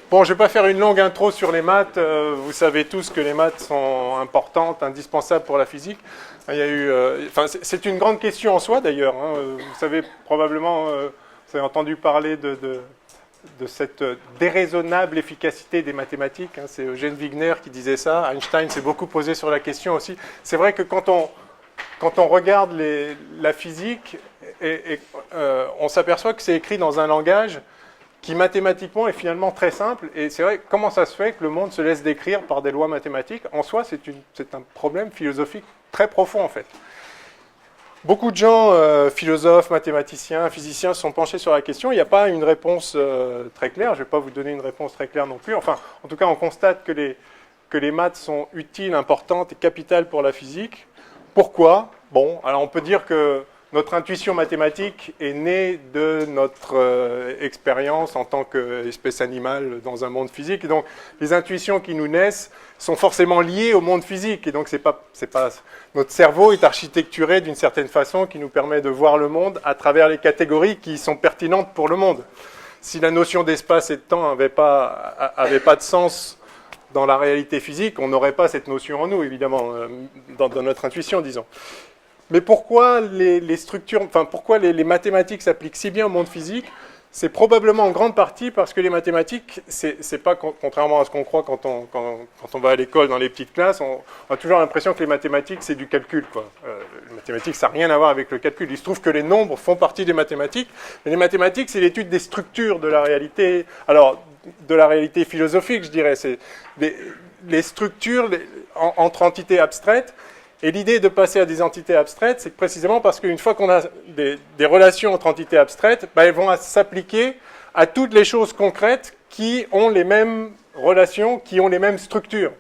Bon, je ne vais pas faire une longue intro sur les maths. Vous savez tous que les maths sont importantes, indispensables pour la physique. Il y a eu, c'est une grande question en soi d'ailleurs. Hein. Vous savez probablement, vous avez entendu parler de cette déraisonnable efficacité des mathématiques. Hein. C'est Eugène Wigner qui disait ça. Einstein s'est beaucoup posé sur la question aussi. C'est vrai que quand on regarde la physique, on s'aperçoit que c'est écrit dans un langage qui mathématiquement est finalement très simple. Et c'est vrai, comment ça se fait que le monde se laisse décrire par des lois mathématiques? En soi, c'est un problème philosophique très profond, en fait. Beaucoup de gens, philosophes, mathématiciens, physiciens, se sont penchés sur la question. Il n'y a pas une réponse très claire. Je ne vais pas vous donner une réponse très claire non plus. Enfin, en tout cas, on constate que les maths sont utiles, importantes et capitales pour la physique. Pourquoi? Bon, alors on peut dire que notre intuition mathématique est née de notre expérience en tant qu'espèce animale dans un monde physique. Et donc, les intuitions qui nous naissent sont forcément liées au monde physique. Et donc, notre cerveau est architecturé d'une certaine façon qui nous permet de voir le monde à travers les catégories qui sont pertinentes pour le monde. Si la notion d'espace et de temps n'avait pas de sens dans la réalité physique, on n'aurait pas cette notion en nous, évidemment, dans notre intuition, disons. Mais pourquoi pourquoi les mathématiques s'appliquent si bien au monde physique? C'est probablement en grande partie parce que les mathématiques, c'est pas, contrairement à ce qu'on croit quand on va à l'école dans les petites classes, on a toujours l'impression que les mathématiques, c'est du calcul, quoi. Les mathématiques, ça n'a rien à voir avec le calcul. Il se trouve que les nombres font partie des mathématiques, mais les mathématiques, c'est l'étude des structures de la réalité. Alors, de la réalité philosophique, je dirais. C'est les structures entre entités abstraites. Et l'idée de passer à des entités abstraites, c'est que précisément parce qu'une fois qu'on a des relations entre entités abstraites, elles vont s'appliquer à toutes les choses concrètes qui ont les mêmes relations, qui ont les mêmes structures.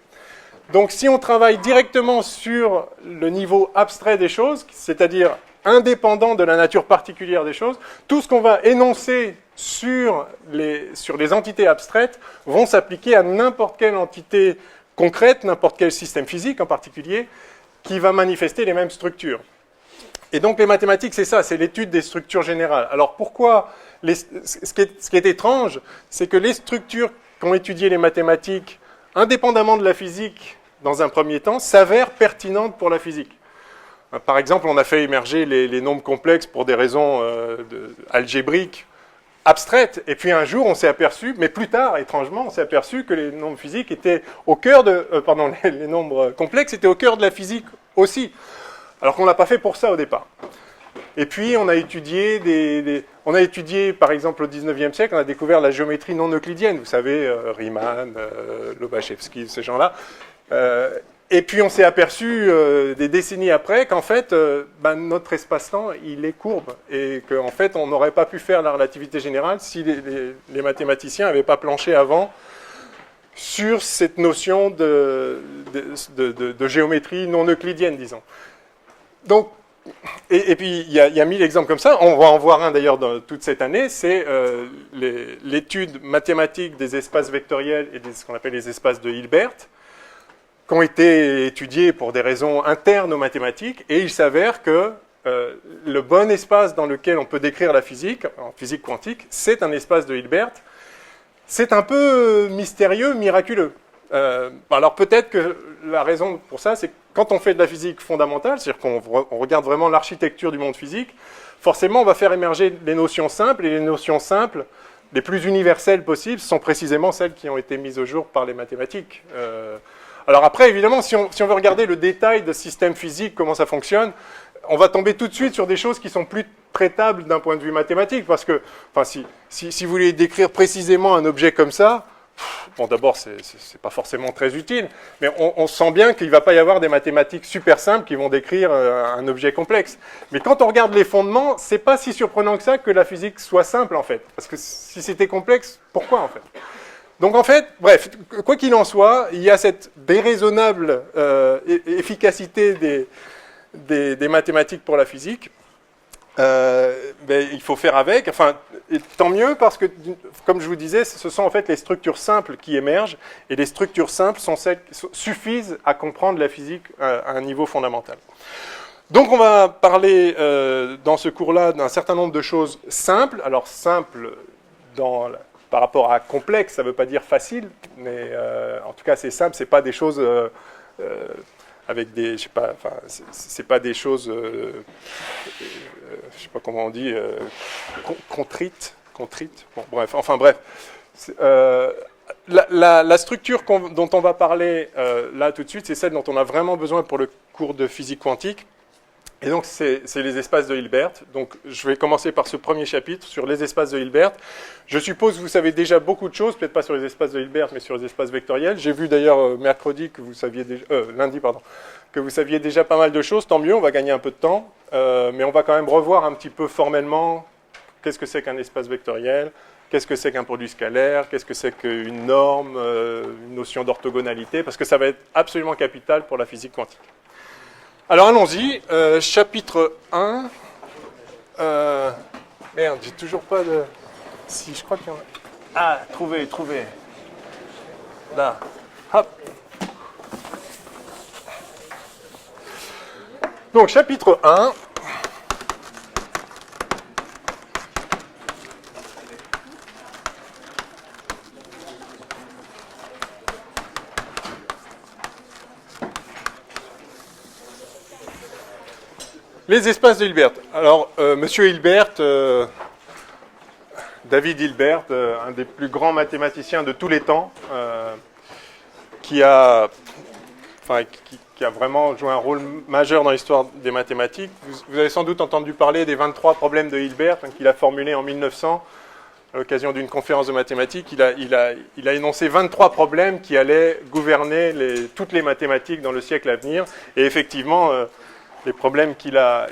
Donc si on travaille directement sur le niveau abstrait des choses, c'est-à-dire indépendant de la nature particulière des choses, tout ce qu'on va énoncer sur les entités abstraites vont s'appliquer à n'importe quelle entité concrète, n'importe quel système physique en particulier, qui va manifester les mêmes structures. Et donc les mathématiques, c'est ça, c'est l'étude des structures générales. Alors pourquoi ce qui est étrange, c'est que les structures qu'ont étudiées les mathématiques, indépendamment de la physique, dans un premier temps, s'avèrent pertinentes pour la physique. Par exemple, on a fait émerger les nombres complexes pour des raisons algébriques, abstraites, et puis un jour on s'est aperçu, mais plus tard, étrangement, on s'est aperçu que les nombres physiques étaient au cœur les nombres complexes étaient au cœur de la physique aussi, alors qu'on ne l'a pas fait pour ça au départ. Et puis on a étudié par exemple au 19e siècle, on a découvert la géométrie non euclidienne, vous savez, Riemann, Lobachevsky, ces gens-là. Et puis on s'est aperçu des décennies après qu'en fait, notre espace-temps, il est courbe. Et qu'en fait, on n'aurait pas pu faire la relativité générale si les mathématiciens n'avaient pas planché avant sur cette notion de géométrie non euclidienne, disons. Donc, et puis il y a 1000 exemples comme ça. On va en voir un d'ailleurs toute cette année. C'est l'étude mathématique des espaces vectoriels et ce qu'on appelle les espaces de Hilbert, qui ont été étudiés pour des raisons internes aux mathématiques, et il s'avère que le bon espace dans lequel on peut décrire la physique, en physique quantique, c'est un espace de Hilbert. C'est un peu mystérieux, miraculeux. Alors peut-être que la raison pour ça, c'est que quand on fait de la physique fondamentale, c'est-à-dire qu'on regarde vraiment l'architecture du monde physique, forcément on va faire émerger les notions simples, et les notions simples, les plus universelles possibles, sont précisément celles qui ont été mises au jour par les mathématiques. Alors après, évidemment, si on veut regarder le détail de système physique, comment ça fonctionne, on va tomber tout de suite sur des choses qui sont plus traitables d'un point de vue mathématique, parce que, si vous voulez décrire précisément un objet comme ça, bon, d'abord, c'est pas forcément très utile, mais on sent bien qu'il ne va pas y avoir des mathématiques super simples qui vont décrire un objet complexe. Mais quand on regarde les fondements, c'est pas si surprenant que ça que la physique soit simple, en fait. Parce que si c'était complexe, pourquoi, en fait ? Donc en fait, bref, quoi qu'il en soit, il y a cette déraisonnable efficacité des mathématiques pour la physique. Il faut faire avec, et tant mieux parce que, comme je vous disais, ce sont en fait les structures simples qui émergent, et les structures simples sont celles qui suffisent à comprendre la physique à un niveau fondamental. Donc on va parler dans ce cours-là d'un certain nombre de choses simples, alors simples dans par rapport à complexe, ça ne veut pas dire facile, mais en tout cas c'est simple, c'est pas des choses avec des, je sais pas, enfin c'est pas des choses, je sais pas comment on dit, contrites, bon bref, enfin bref. La structure dont on va parler là tout de suite, c'est celle dont on a vraiment besoin pour le cours de physique quantique. Et donc, c'est les espaces de Hilbert. Donc, je vais commencer par ce premier chapitre sur les espaces de Hilbert. Je suppose que vous savez déjà beaucoup de choses, peut-être pas sur les espaces de Hilbert, mais sur les espaces vectoriels. J'ai vu d'ailleurs mercredi que vous saviez déjà, lundi, pardon, que vous saviez déjà pas mal de choses. Tant mieux, on va gagner un peu de temps. Mais on va quand même revoir un petit peu formellement qu'est-ce que c'est qu'un espace vectoriel, qu'est-ce que c'est qu'un produit scalaire, qu'est-ce que c'est qu'une norme, une notion d'orthogonalité, parce que ça va être absolument capital pour la physique quantique. Alors allons-y, chapitre 1. Merde, j'ai toujours pas de... Si, je crois qu'il y en a... Ah, trouvé. Là, hop. Donc, chapitre 1. Les espaces de Hilbert. Alors, Monsieur Hilbert, David Hilbert, un des plus grands mathématiciens de tous les temps, qui a vraiment joué un rôle majeur dans l'histoire des mathématiques. Vous avez sans doute entendu parler des 23 problèmes de Hilbert, qu'il a formulés en 1900 à l'occasion d'une conférence de mathématiques. Il a énoncé 23 problèmes qui allaient gouverner toutes les mathématiques dans le siècle à venir. Et effectivement... les problèmes qu'il a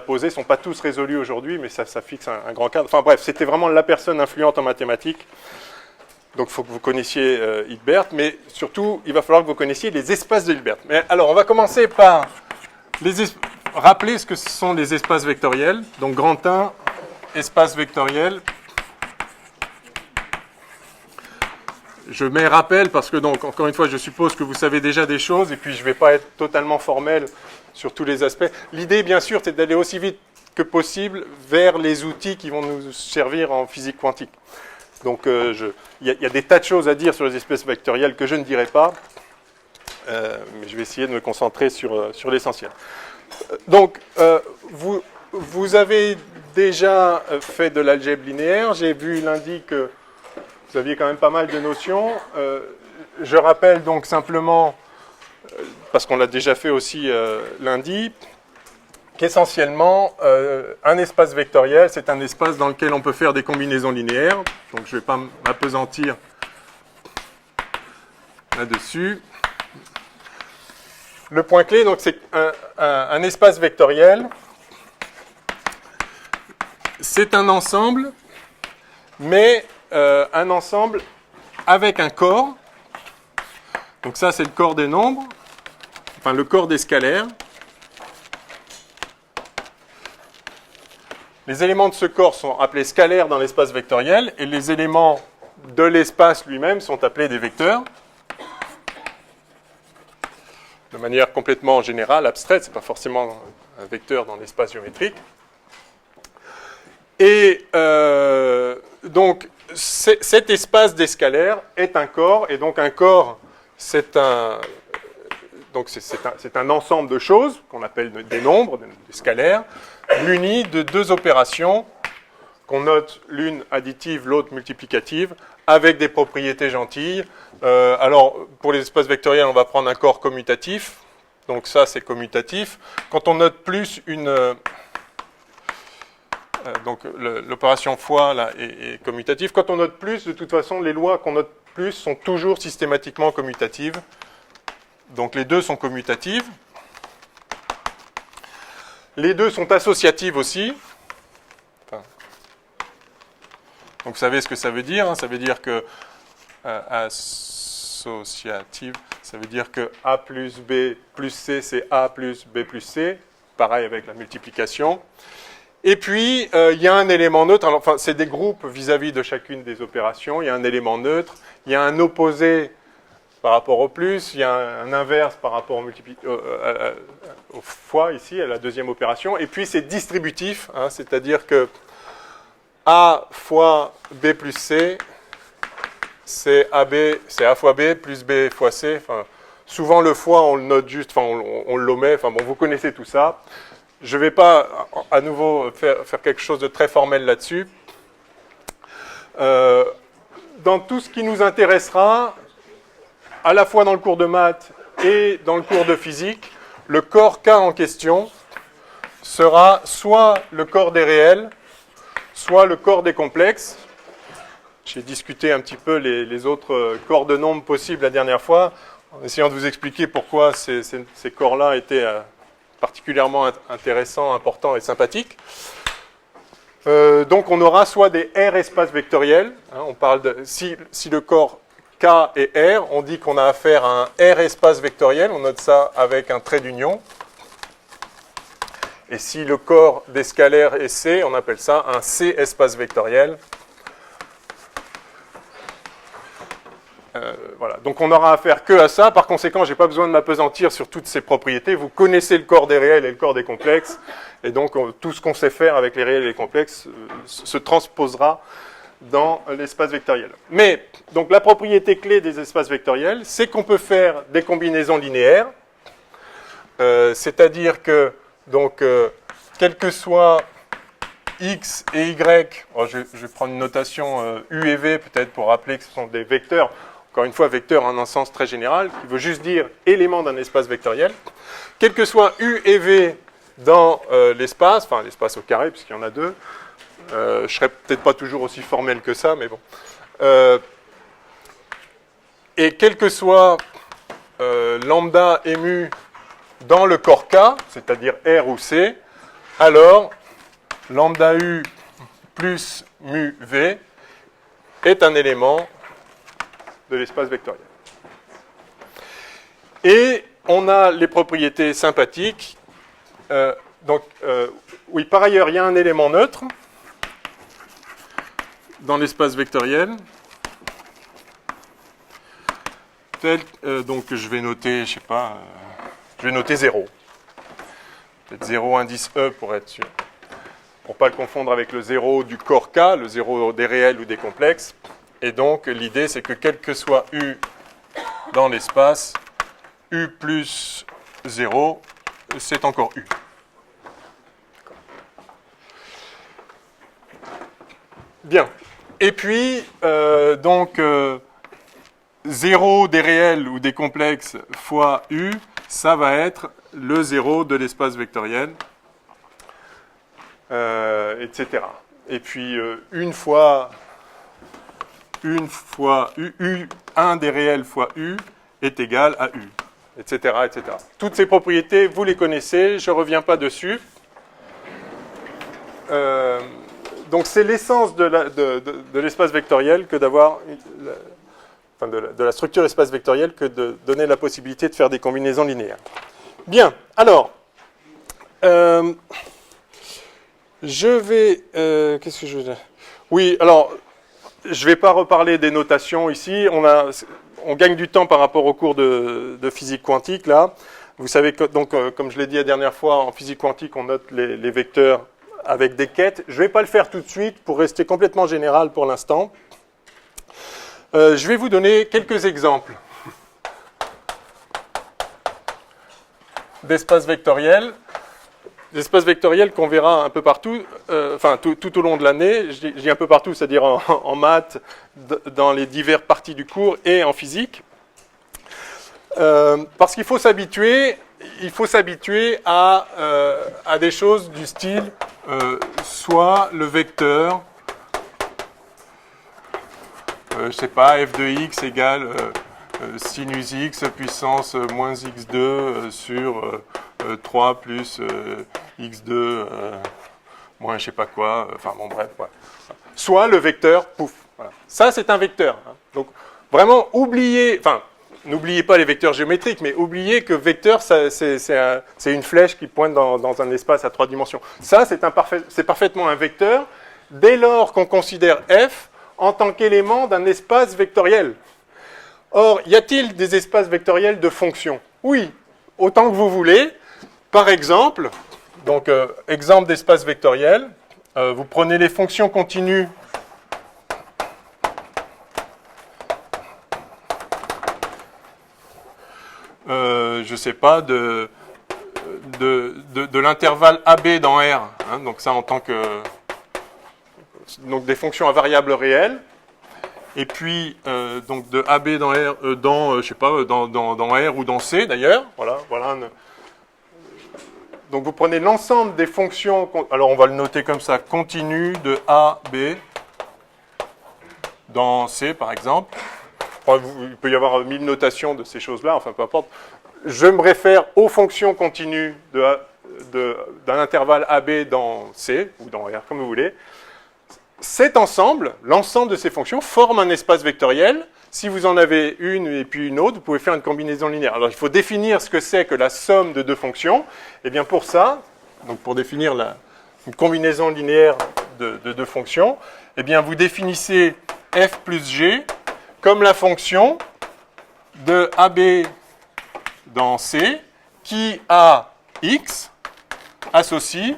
posés ne sont pas tous résolus aujourd'hui, mais ça fixe un grand cadre. Enfin bref, c'était vraiment la personne influente en mathématiques. Donc il faut que vous connaissiez Hilbert, mais surtout, il va falloir que vous connaissiez les espaces de Hilbert. Mais alors, on va commencer par rappeler ce que sont les espaces vectoriels. Donc grand 1, espace vectoriel. Je mets rappel parce que, donc, encore une fois, je suppose que vous savez déjà des choses, et puis je ne vais pas être totalement formel sur tous les aspects. L'idée, bien sûr, c'est d'aller aussi vite que possible vers les outils qui vont nous servir en physique quantique. Donc, il y a des tas de choses à dire sur les espaces vectoriels que je ne dirai pas, mais je vais essayer de me concentrer sur l'essentiel. Donc, vous avez déjà fait de l'algèbre linéaire. J'ai vu lundi que vous aviez quand même pas mal de notions. Je rappelle donc simplement, parce qu'on l'a déjà fait aussi lundi, qu'essentiellement, un espace vectoriel, c'est un espace dans lequel on peut faire des combinaisons linéaires. Donc je ne vais pas m'appesantir là-dessus. Le point clé, donc, c'est un espace vectoriel. C'est un ensemble, mais un ensemble avec un corps. Donc ça, c'est le corps des nombres, enfin le corps des scalaires. Les éléments de ce corps sont appelés scalaires dans l'espace vectoriel, et les éléments de l'espace lui-même sont appelés des vecteurs. De manière complètement générale, abstraite, ce n'est pas forcément un vecteur dans l'espace géométrique. Et donc, cet espace des scalaires est un corps, et donc un corps, c'est un ensemble de choses qu'on appelle des nombres, des scalaires, munis de deux opérations qu'on note l'une additive, l'autre multiplicative, avec des propriétés gentilles. Alors, pour les espaces vectoriels, on va prendre un corps commutatif. Donc ça, c'est commutatif. Quand on note plus une... donc l'opération fois là, est commutative. Quand on note plus, de toute façon, les lois qu'on note plus sont toujours systématiquement commutatives. Donc les deux sont commutatives. Les deux sont associatives aussi. Enfin, donc vous savez ce que ça veut dire. Ça veut dire que associative, ça veut dire que A plus B plus C, c'est A plus B plus C. Pareil avec la multiplication. Et puis, il y a un élément neutre. Alors, enfin, c'est des groupes vis-à-vis de chacune des opérations. Il y a un élément neutre. Il y a un opposé par rapport au plus. Il y a un inverse par rapport au fois, ici, à la deuxième opération. Et puis, c'est distributif. Hein, c'est-à-dire que A fois B plus C, c'est A fois B plus B fois C. Enfin, souvent le fois, on le note juste, enfin, on l'omet. Enfin, bon, vous connaissez tout ça. Je ne vais pas à nouveau faire quelque chose de très formel là-dessus. Dans tout ce qui nous intéressera, à la fois dans le cours de maths et dans le cours de physique, le corps K en question sera soit le corps des réels, soit le corps des complexes. J'ai discuté un petit peu les autres corps de nombres possibles la dernière fois, en essayant de vous expliquer pourquoi ces corps-là étaient particulièrement intéressants, importants et sympathiques. Donc on aura soit des R espaces vectoriels, hein, on parle de, si le corps K est R, on dit qu'on a affaire à un R espace vectoriel, on note ça avec un trait d'union. Et si le corps des scalaires est C, on appelle ça un C espace vectoriel. Voilà. Donc on n'aura affaire que à ça. Par conséquent, je n'ai pas besoin de m'appesantir sur toutes ces propriétés. Vous connaissez le corps des réels et le corps des complexes. Et donc tout ce qu'on sait faire avec les réels et les complexes se transposera dans l'espace vectoriel. Mais donc la propriété clé des espaces vectoriels, c'est qu'on peut faire des combinaisons linéaires. C'est-à-dire que donc, quel que soit x et y, je vais prendre une notation u et v peut-être pour rappeler que ce sont des vecteurs, encore une fois vecteurs en un sens très général, qui veut juste dire élément d'un espace vectoriel. Quel que soit u et v dans l'espace, enfin l'espace au carré puisqu'il y en a deux, je ne serai peut-être pas toujours aussi formel que ça, mais bon. Et quel que soit lambda et mu dans le corps K, c'est-à-dire R ou C, alors lambda U plus mu V est un élément de l'espace vectoriel. Et on a les propriétés sympathiques. Oui, par ailleurs, il y a un élément neutre dans l'espace vectoriel. Donc je vais noter, je sais pas, je vais noter 0. Peut-être 0 indice E pour être sûr. Pour ne pas le confondre avec le 0 du corps K, le 0 des réels ou des complexes. Et donc l'idée c'est que quel que soit U dans l'espace, U plus 0, c'est encore U. Bien. Et puis, 0 des réels ou des complexes fois U, ça va être le 0 de l'espace vectoriel, etc. Et puis, une fois U, 1 des réels fois U est égal à U, etc., etc. Toutes ces propriétés, vous les connaissez, je ne reviens pas dessus. Donc, c'est l'essence de l'espace vectoriel que d'avoir... de la structure espace vectoriel que de donner la possibilité de faire des combinaisons linéaires. Bien, alors, je vais... qu'est-ce que je veux dire ? Oui, alors, je ne vais pas reparler des notations ici. On gagne du temps par rapport au cours de physique quantique, là. Vous savez que, donc, comme je l'ai dit la dernière fois, en physique quantique, on note les vecteurs avec des quêtes. Je ne vais pas le faire tout de suite pour rester complètement général pour l'instant. Je vais vous donner quelques exemples d'espaces vectoriels. Des espaces vectoriels qu'on verra un peu partout, tout au long de l'année. Je dis un peu partout, c'est-à-dire en maths, dans les diverses parties du cours et en physique. Parce qu'il faut s'habituer à des choses du style soit le vecteur, je ne sais pas, f de x égale sinus x puissance moins x2 sur 3 plus x2 moins je ne sais pas quoi, enfin bon bref. Ouais. Soit le vecteur, pouf. Voilà. Ça c'est un vecteur. Hein. Donc vraiment n'oubliez pas les vecteurs géométriques, mais oubliez que vecteur c'est une flèche qui pointe dans un espace à 3 dimensions. Ça c'est parfaitement un vecteur dès lors qu'on considère f en tant qu'élément d'un espace vectoriel. Or, y a-t-il des espaces vectoriels de fonctions ? Oui, autant que vous voulez. Par exemple, donc exemple d'espace vectoriel, vous prenez les fonctions continues je ne sais pas, de l'intervalle AB dans R, hein, donc ça en tant que... Donc des fonctions à variable réelle, et puis donc de AB dans R, je sais pas, dans R ou dans C d'ailleurs, voilà donc vous prenez l'ensemble des fonctions, alors on va le noter comme ça, continue de A, B, dans C par exemple. Enfin, il peut y avoir 1000 notations de ces choses-là, enfin peu importe. Je me réfère aux fonctions continues d'un intervalle AB dans C, ou dans R, comme vous voulez. Cet ensemble, l'ensemble de ces fonctions, forme un espace vectoriel. Si vous en avez une et puis une autre, vous pouvez faire une combinaison linéaire. Alors il faut définir ce que c'est que la somme de deux fonctions. Et bien pour ça, donc pour définir une combinaison linéaire de deux fonctions, eh bien vous définissez f plus g comme la fonction de AB dans C qui à x associe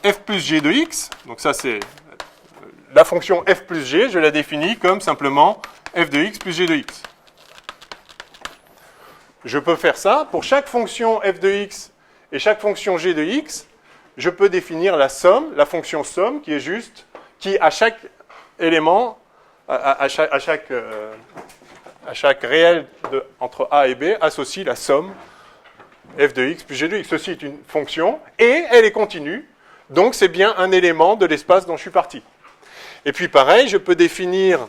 f plus g de x. Donc ça c'est la fonction f plus g, je la définis comme simplement f de x plus g de x. Je peux faire ça pour chaque fonction f de x et chaque fonction g de x, je peux définir la somme, la fonction somme qui est juste, qui à chaque élément, à chaque réel entre a et b, associe la somme f de x plus g de x. Ceci est une fonction et elle est continue, donc c'est bien un élément de l'espace dont je suis parti. Et puis pareil, je peux définir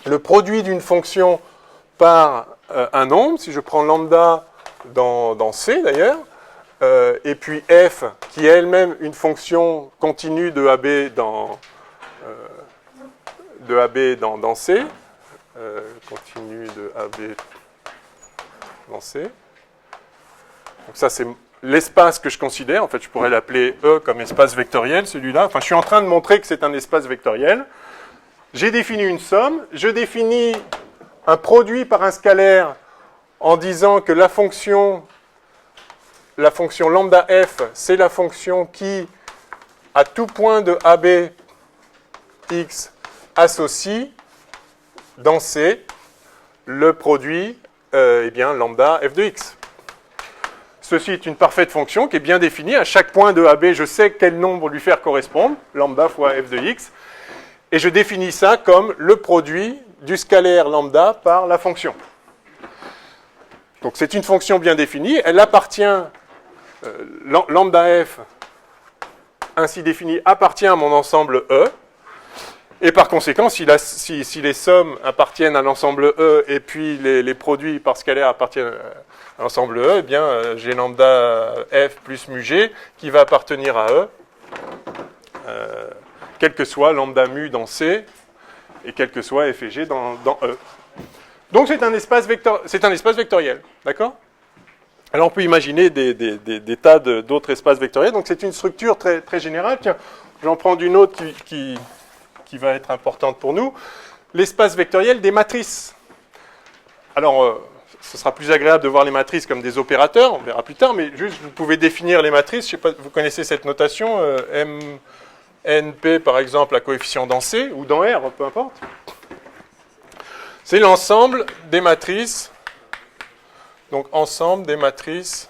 le produit d'une fonction par un nombre, si je prends lambda dans C d'ailleurs, et puis f qui est elle-même une fonction continue de AB dans C, continue de AB dans C. Donc ça c'est l'espace que je considère, en fait je pourrais l'appeler E comme espace vectoriel, celui-là. Enfin je suis en train de montrer que c'est un espace vectoriel. J'ai défini une somme, je définis un produit par un scalaire en disant que la fonction lambda f, c'est la fonction qui, à tout point de AB x, associe dans C le produit eh bien, lambda f de x. Ceci est une parfaite fonction qui est bien définie. À chaque point de AB, je sais quel nombre lui faire correspondre, lambda fois f de x, et je définis ça comme le produit du scalaire lambda par la fonction. Donc c'est une fonction bien définie, elle appartient, lambda f, ainsi défini, appartient à mon ensemble E, et par conséquent, si les sommes appartiennent à l'ensemble E, et puis les produits par scalaire appartiennent à l'ensemble E, eh bien j'ai lambda f plus mu g qui va appartenir à E, quel que soit lambda mu dans C, et quel que soit f et g dans E. Donc c'est un espace vectoriel, d'accord? Alors on peut imaginer des tas d'autres espaces vectoriels, donc c'est une structure très, très générale. Tiens, j'en prends une autre qui va être importante pour nous, l'espace vectoriel des matrices. Alors, ce sera plus agréable de voir les matrices comme des opérateurs, on verra plus tard, mais juste vous pouvez définir les matrices, je sais pas, vous connaissez cette notation, NP par exemple à coefficient dans C, ou dans R, peu importe. C'est l'ensemble des matrices, donc ensemble des matrices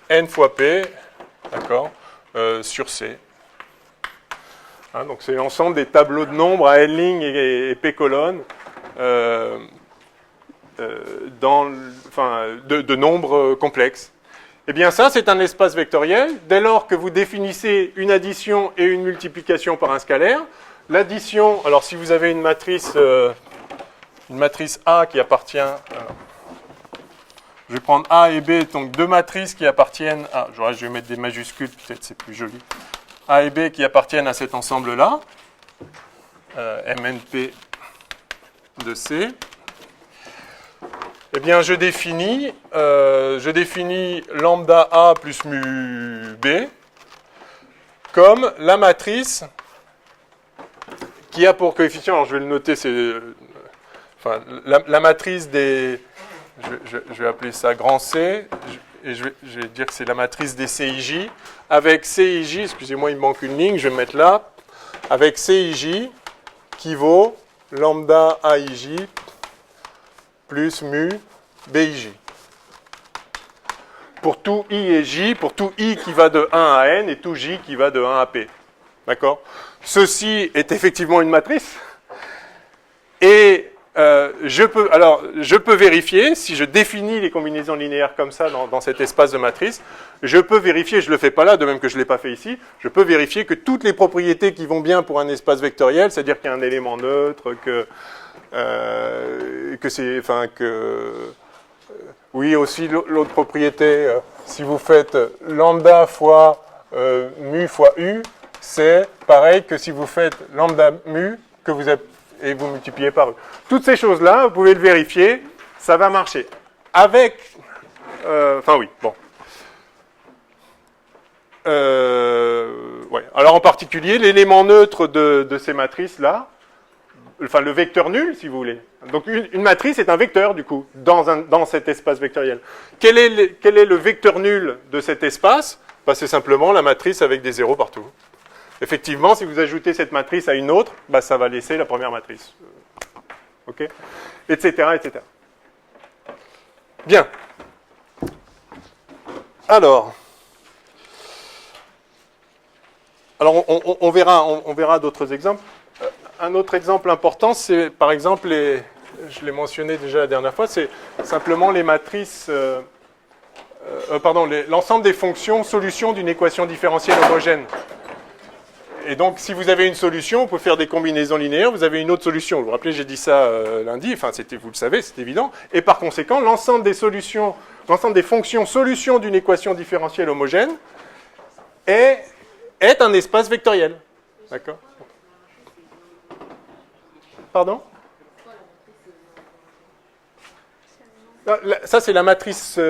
N fois P, d'accord, sur C. Hein, donc c'est l'ensemble des tableaux de nombres à N lignes et P colonnes de nombres complexes. Eh bien ça, c'est un espace vectoriel. Dès lors que vous définissez une addition et une multiplication par un scalaire, l'addition, alors si vous avez une matrice A qui appartient... je vais prendre A et B, donc deux matrices qui appartiennent à... je vais mettre des majuscules, peut-être c'est plus joli. A et B qui appartiennent à cet ensemble-là, MNP de C, eh bien je définis lambda A plus mu B comme la matrice qui a pour coefficient, alors je vais le noter, c'est la matrice des, je vais appeler ça grand C, et je vais dire que c'est la matrice des CIJ, avec CIJ, excusez-moi, il me manque une ligne, je vais me mettre là, avec CIJ qui vaut lambda AIJ plus mu BIJ. Pour tout I et J, pour tout I qui va de 1 à N et tout J qui va de 1 à P. D'accord ? Ceci est effectivement une matrice. Et je peux vérifier, si je définis les combinaisons linéaires comme ça dans cet espace de matrice, je peux vérifier, je ne le fais pas là, de même que je ne l'ai pas fait ici, je peux vérifier que toutes les propriétés qui vont bien pour un espace vectoriel, c'est-à-dire qu'il y a un élément neutre, oui, aussi l'autre propriété, si vous faites lambda fois mu fois u, c'est pareil que si vous faites lambda mu et vous multipliez par u. Toutes ces choses-là, vous pouvez le vérifier, ça va marcher. Avec... oui, bon. Ouais. Alors en particulier, l'élément neutre de ces matrices-là, enfin le vecteur nul, si vous voulez. Donc une matrice est un vecteur, du coup, dans cet espace vectoriel. Quel est le vecteur nul de cet espace ? C'est simplement la matrice avec des zéros partout. Effectivement, si vous ajoutez cette matrice à une autre, ça va laisser la première matrice. OK ? Etc., etc. Bien. Alors on verra d'autres exemples. Un autre exemple important, c'est par exemple, je l'ai mentionné déjà la dernière fois, c'est simplement les matrices, l'ensemble des fonctions solutions d'une équation différentielle homogène. Et donc, si vous avez une solution, vous pouvez faire des combinaisons linéaires, vous avez une autre solution. Vous vous rappelez, j'ai dit ça lundi, vous le savez, c'est évident. Et par conséquent, l'ensemble des fonctions solutions d'une équation différentielle homogène est un espace vectoriel. D'accord ? Pardon ? Ça, c'est la matrice...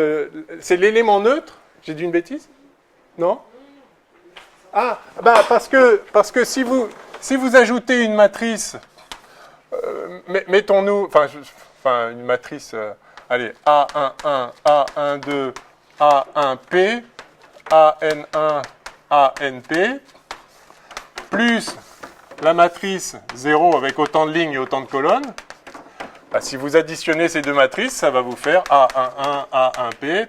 c'est l'élément neutre ? J'ai dit une bêtise ? Non ? Ah, parce que si vous ajoutez une matrice, mettons-nous... une matrice... allez, A11, A12, A1P, AN1, ANP, plus la matrice 0 avec autant de lignes et autant de colonnes, si vous additionnez ces deux matrices, ça va vous faire A11, A1P,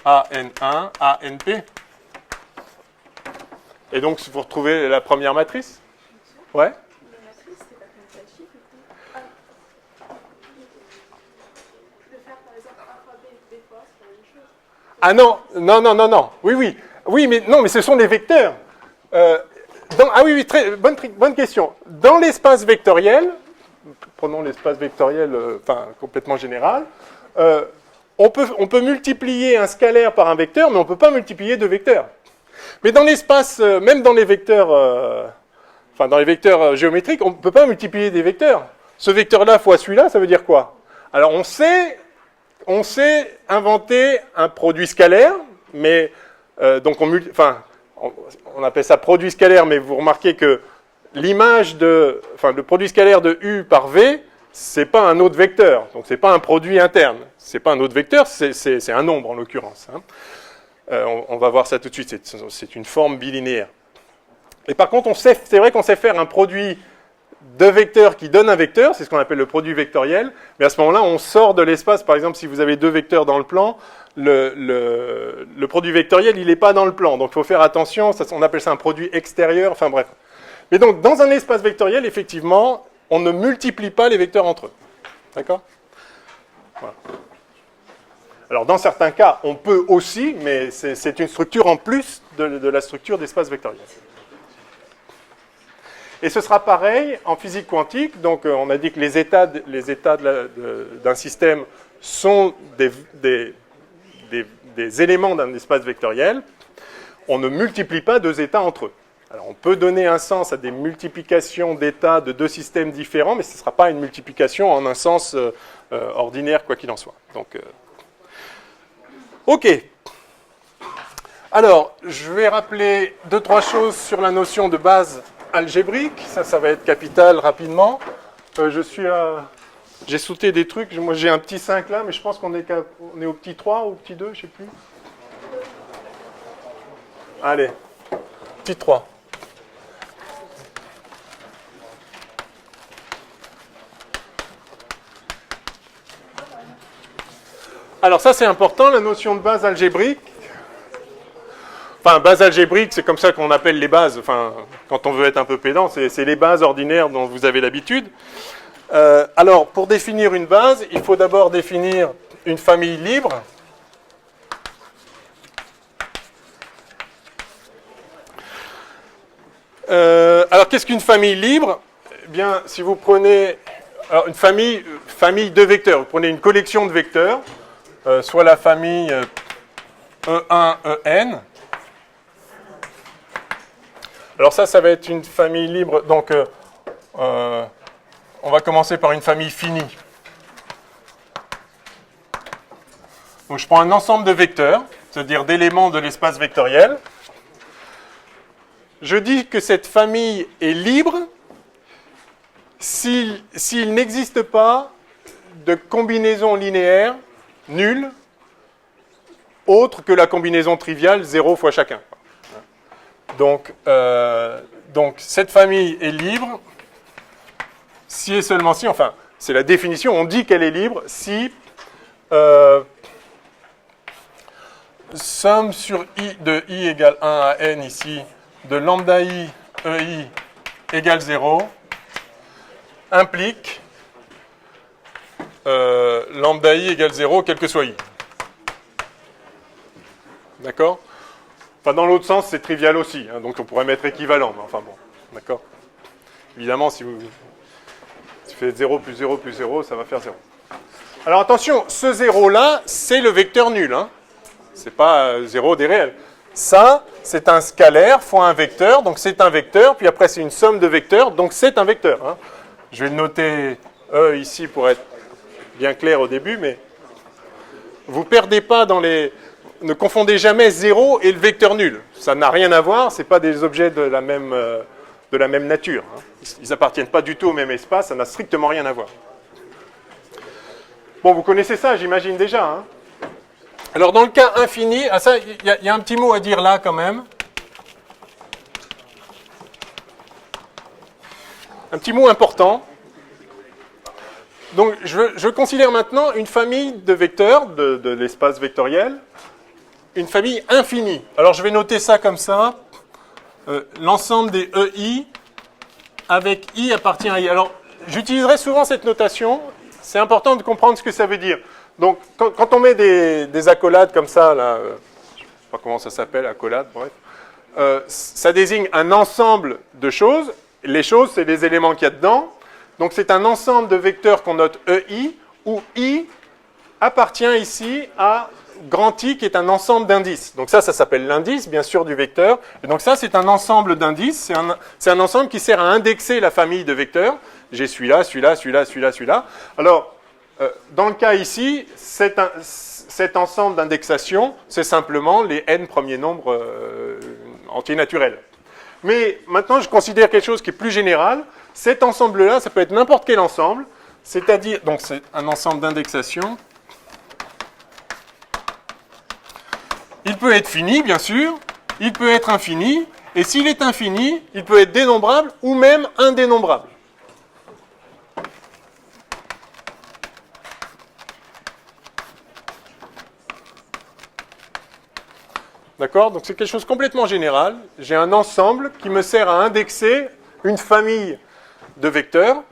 AN1, ANP. Et donc, vous retrouvez la première matrice ? Ouais ? Ah non. Oui, mais ce sont des vecteurs. Oui, bonne question. Dans l'espace vectoriel, prenons l'espace vectoriel complètement général, on peut multiplier un scalaire par un vecteur, mais on ne peut pas multiplier deux vecteurs. Mais dans l'espace, même dans les vecteurs, dans les vecteurs géométriques, on ne peut pas multiplier des vecteurs. Ce vecteur-là fois celui-là, ça veut dire quoi ? Alors on sait inventer un produit scalaire, mais donc on appelle ça produit scalaire, mais vous remarquez que le produit scalaire de U par V, c'est pas un autre vecteur, donc c'est pas un produit interne, c'est pas un autre vecteur, c'est un nombre en l'occurrence. On va voir ça tout de suite, c'est une forme bilinéaire. Et par contre, c'est vrai qu'on sait faire un produit de vecteurs qui donne un vecteur, c'est ce qu'on appelle le produit vectoriel, mais à ce moment-là, on sort de l'espace. Par exemple, si vous avez deux vecteurs dans le plan, le produit vectoriel, il n'est pas dans le plan, donc il faut faire attention, on appelle ça un produit extérieur, enfin bref. Mais donc, dans un espace vectoriel, effectivement, on ne multiplie pas les vecteurs entre eux. D'accord ? Voilà. Alors, dans certains cas, on peut aussi, mais c'est une structure en plus de la structure d'espace vectoriel. Et ce sera pareil en physique quantique. Donc, on a dit que les états d'un système sont des éléments d'un espace vectoriel. On ne multiplie pas deux états entre eux. Alors, on peut donner un sens à des multiplications d'états de deux systèmes différents, mais ce ne sera pas une multiplication en un sens ordinaire, quoi qu'il en soit. Donc, OK. Alors, je vais rappeler 2-3 choses sur la notion de base algébrique. Ça va être capital rapidement. Je suis à J'ai sauté des trucs. Moi, j'ai un petit 5 là, mais je pense qu'on est au petit 3 ou au petit 2, je sais plus. Allez, petit 3. Alors ça, c'est important, la notion de base algébrique. Enfin, base algébrique, c'est comme ça qu'on appelle les bases. Enfin, quand on veut être un peu pédant, c'est les bases ordinaires dont vous avez l'habitude. Alors, pour définir une base, il faut d'abord définir une famille libre. Alors, qu'est-ce qu'une famille libre? Eh bien, si vous prenez alors, une famille de vecteurs, vous prenez une collection de vecteurs, soit la famille E1, En. Alors ça va être une famille libre. Donc, on va commencer par une famille finie. Donc, je prends un ensemble de vecteurs, c'est-à-dire d'éléments de l'espace vectoriel. Je dis que cette famille est libre s'il n'existe pas de combinaison linéaire nulle autre que la combinaison triviale 0 fois chacun. Donc cette famille est libre si et seulement si, enfin, c'est la définition, on dit qu'elle est libre si somme sur i de i égale 1 à n ici, de lambda i ei égale 0, implique lambda i égale 0, quel que soit i. D'accord? Enfin, dans l'autre sens, c'est trivial aussi, hein, donc on pourrait mettre équivalent, mais enfin bon, d'accord? Évidemment, si vous faites 0 plus 0 plus 0, ça va faire 0. Alors attention, ce 0-là, c'est le vecteur nul, hein. C'est pas 0 des réels. Ça, c'est un scalaire fois un vecteur, donc c'est un vecteur, puis après c'est une somme de vecteurs, donc c'est un vecteur. Hein. Je vais le noter E ici pour être bien clair au début, mais vous ne perdez pas dans les... Ne confondez jamais 0 et le vecteur nul. Ça n'a rien à voir, ce n'est pas des objets de la même nature. Hein. Ils n'appartiennent pas du tout au même espace, ça n'a strictement rien à voir. Bon, vous connaissez ça, j'imagine déjà. Hein. Alors, dans le cas infini, ah ça, il y a un petit mot à dire là quand même. Un petit mot important. Donc, je considère maintenant une famille de vecteurs de l'espace vectoriel, une famille infinie. Alors, je vais noter ça comme ça. L'ensemble des EI avec I appartient à I. Alors, j'utiliserai souvent cette notation. C'est important de comprendre ce que ça veut dire. Donc, quand on met des accolades comme ça, là, je ne sais pas comment ça s'appelle, accolades, bref, ça désigne un ensemble de choses. Les choses, c'est les éléments qu'il y a dedans. Donc, c'est un ensemble de vecteurs qu'on note EI, où I appartient ici à grand I, qui est un ensemble d'indices. Donc ça s'appelle l'indice, bien sûr, du vecteur. Et donc ça, c'est un ensemble d'indices. C'est un ensemble qui sert à indexer la famille de vecteurs. J'ai celui-là, celui-là, celui-là, celui-là, celui-là. Alors, dans le cas ici, cet ensemble d'indexation, c'est simplement les n premiers nombres entiers naturels. Mais maintenant, je considère quelque chose qui est plus général. Cet ensemble-là, ça peut être n'importe quel ensemble, c'est-à-dire, donc c'est un ensemble d'indexation. Il peut être fini, bien sûr, il peut être infini, et s'il est infini, il peut être dénombrable ou même indénombrable. D'accord? Donc c'est quelque chose de complètement général. J'ai un ensemble qui me sert à indexer une famille de vecteurs.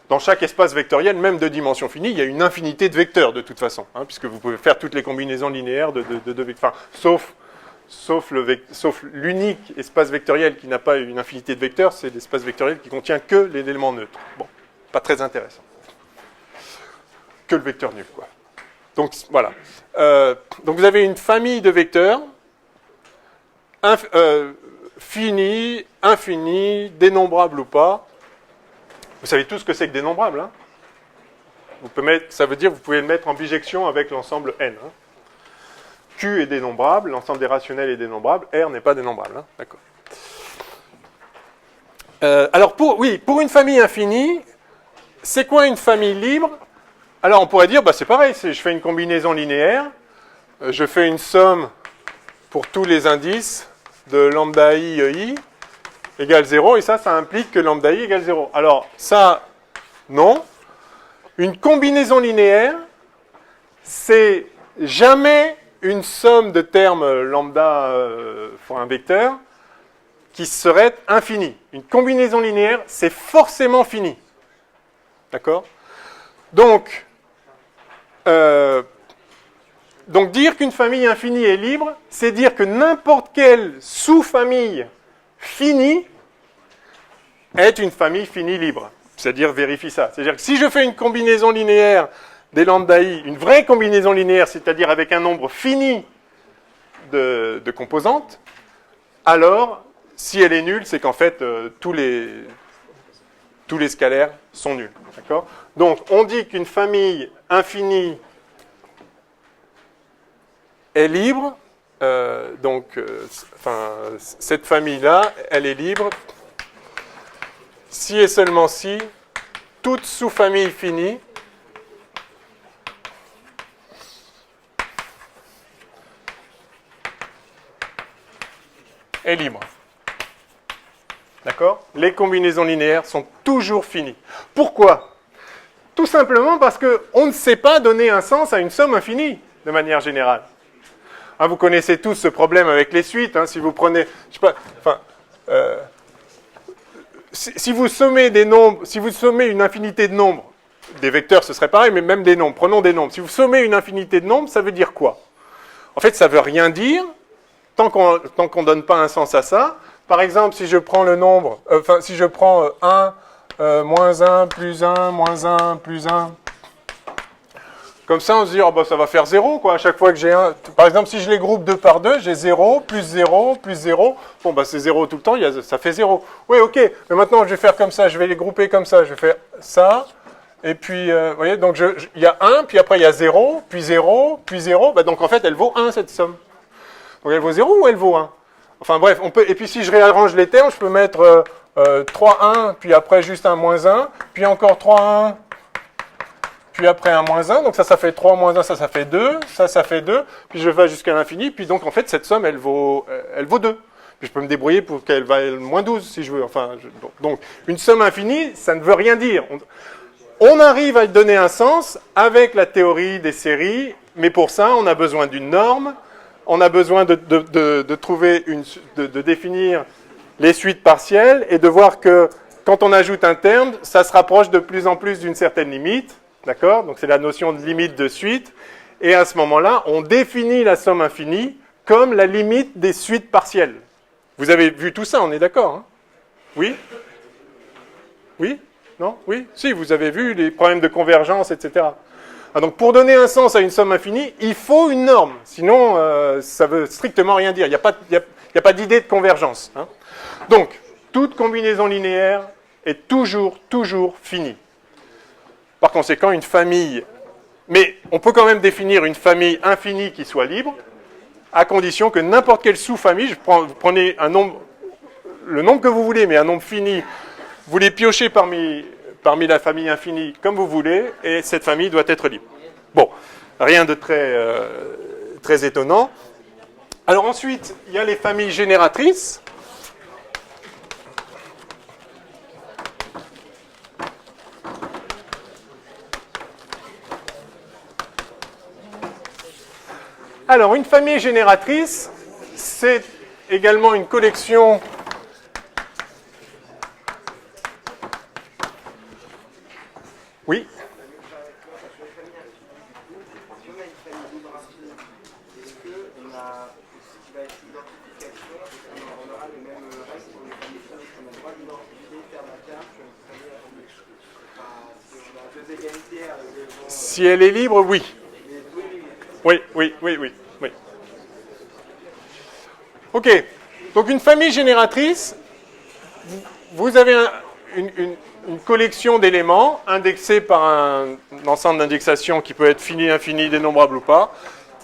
Dans chaque espace vectoriel, même de dimension finie, il y a une infinité de vecteurs de toute façon, hein, puisque vous pouvez faire toutes les combinaisons linéaires de vecteurs, enfin, sauf l'unique espace vectoriel qui n'a pas une infinité de vecteurs, c'est l'espace vectoriel qui contient que les éléments neutres. Bon, pas très intéressant. Que le vecteur nul, quoi. Donc, voilà. Donc, vous avez une famille de vecteurs finis, infinis, dénombrables ou pas. Vous savez tous ce que c'est que dénombrable. Hein, ça veut dire que vous pouvez le mettre en bijection avec l'ensemble N. Hein. Q est dénombrable, l'ensemble des rationnels est dénombrable, R n'est pas dénombrable. Hein, d'accord. Alors, pour une famille infinie, c'est quoi une famille libre? Alors on pourrait dire, bah, c'est pareil, je fais une combinaison linéaire, je fais une somme pour tous les indices de lambda i égale 0, et ça implique que lambda i égale 0. Alors ça, non. Une combinaison linéaire, c'est jamais une somme de termes lambda pour un vecteur qui serait infinie. Une combinaison linéaire, c'est forcément fini. D'accord ? Donc dire qu'une famille infinie est libre, c'est dire que n'importe quelle sous-famille finie est une famille finie libre. C'est-à-dire, vérifie ça. C'est-à-dire que si je fais une combinaison linéaire des lambda i, une vraie combinaison linéaire, c'est-à-dire avec un nombre fini de composantes, alors, si elle est nulle, c'est qu'en fait, tous les scalaires sont nuls. D'accord ? Donc, on dit qu'une famille infinie est libre. Cette famille-là, elle est libre si et seulement si toute sous-famille finie est libre. D'accord ? Les combinaisons linéaires sont toujours finies. Pourquoi ? Tout simplement parce qu'on ne sait pas donner un sens à une somme infinie, de manière générale. Vous connaissez tous ce problème avec les suites. Si vous prenez, si vous sommez des nombres, si vous sommez une infinité de nombres, des vecteurs ce serait pareil, mais même des nombres, prenons des nombres. Si vous sommez une infinité de nombres, ça veut dire quoi ? En fait, ça ne veut rien dire tant qu'on ne donne pas un sens à ça. Par exemple, si je prends le nombre, si je prends 1, moins 1, plus 1, moins 1, plus 1, comme ça, on se dit, ça va faire 0, quoi, à chaque fois que j'ai 1. Par exemple, si je les groupe 2 par 2, j'ai 0, plus 0, plus 0. Bon, c'est 0 tout le temps, ça fait 0. Oui, ok, mais maintenant, je vais faire comme ça, je vais les grouper comme ça. Je vais faire ça, et puis, vous voyez, donc il y a 1, puis après, il y a 0, puis 0, puis 0. Donc, en fait, elle vaut 1, cette somme. Donc, elle vaut 0 ou elle vaut 1 ? Enfin, bref, on peut. Et puis, si je réarrange les termes, je peux mettre 3, 1, puis après, juste un moins 1, puis encore 3, 1, puis après un moins 1, donc ça fait 3 moins 1, ça fait 2, ça fait 2, puis je vais jusqu'à l'infini, puis donc en fait cette somme elle vaut 2. Puis je peux me débrouiller pour qu'elle vaille moins 12 si je veux. Donc une somme infinie, ça ne veut rien dire. On arrive à donner un sens avec la théorie des séries, mais pour ça on a besoin d'une norme, on a besoin de trouver de définir les suites partielles et de voir que quand on ajoute un terme, ça se rapproche de plus en plus d'une certaine limite. D'accord ? Donc c'est la notion de limite de suite. Et à ce moment-là, on définit la somme infinie comme la limite des suites partielles. Vous avez vu tout ça, on est d'accord, hein ? Oui ? Oui ? Non ? Oui ? Si, vous avez vu les problèmes de convergence, etc. Donc pour donner un sens à une somme infinie, il faut une norme. Sinon, ça ne veut strictement rien dire. Il n'y a pas d'idée de convergence. Hein ? Donc, toute combinaison linéaire est toujours finie. Par conséquent, une famille, mais on peut quand même définir une famille infinie qui soit libre, à condition que n'importe quelle sous-famille, vous prenez un nombre, le nombre que vous voulez, mais un nombre fini, vous les piochez parmi la famille infinie comme vous voulez, et cette famille doit être libre. Bon, rien de très étonnant. Alors ensuite, il y a les familles génératrices. Alors, une famille génératrice, c'est également une collection Oui. Si elle est libre, oui. Oui. Ok. Donc une famille génératrice, vous avez une collection d'éléments indexés par un ensemble d'indexation qui peut être fini, infini, dénombrable ou pas.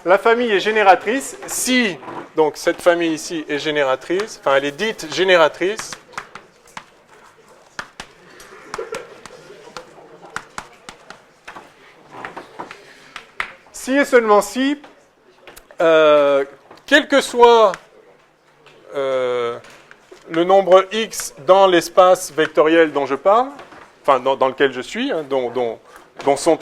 La famille est génératrice si, donc cette famille ici est génératrice, enfin elle est dite génératrice si et seulement si, quel que soit le nombre x dans l'espace vectoriel dont je parle, enfin dans lequel je suis, hein, dont sont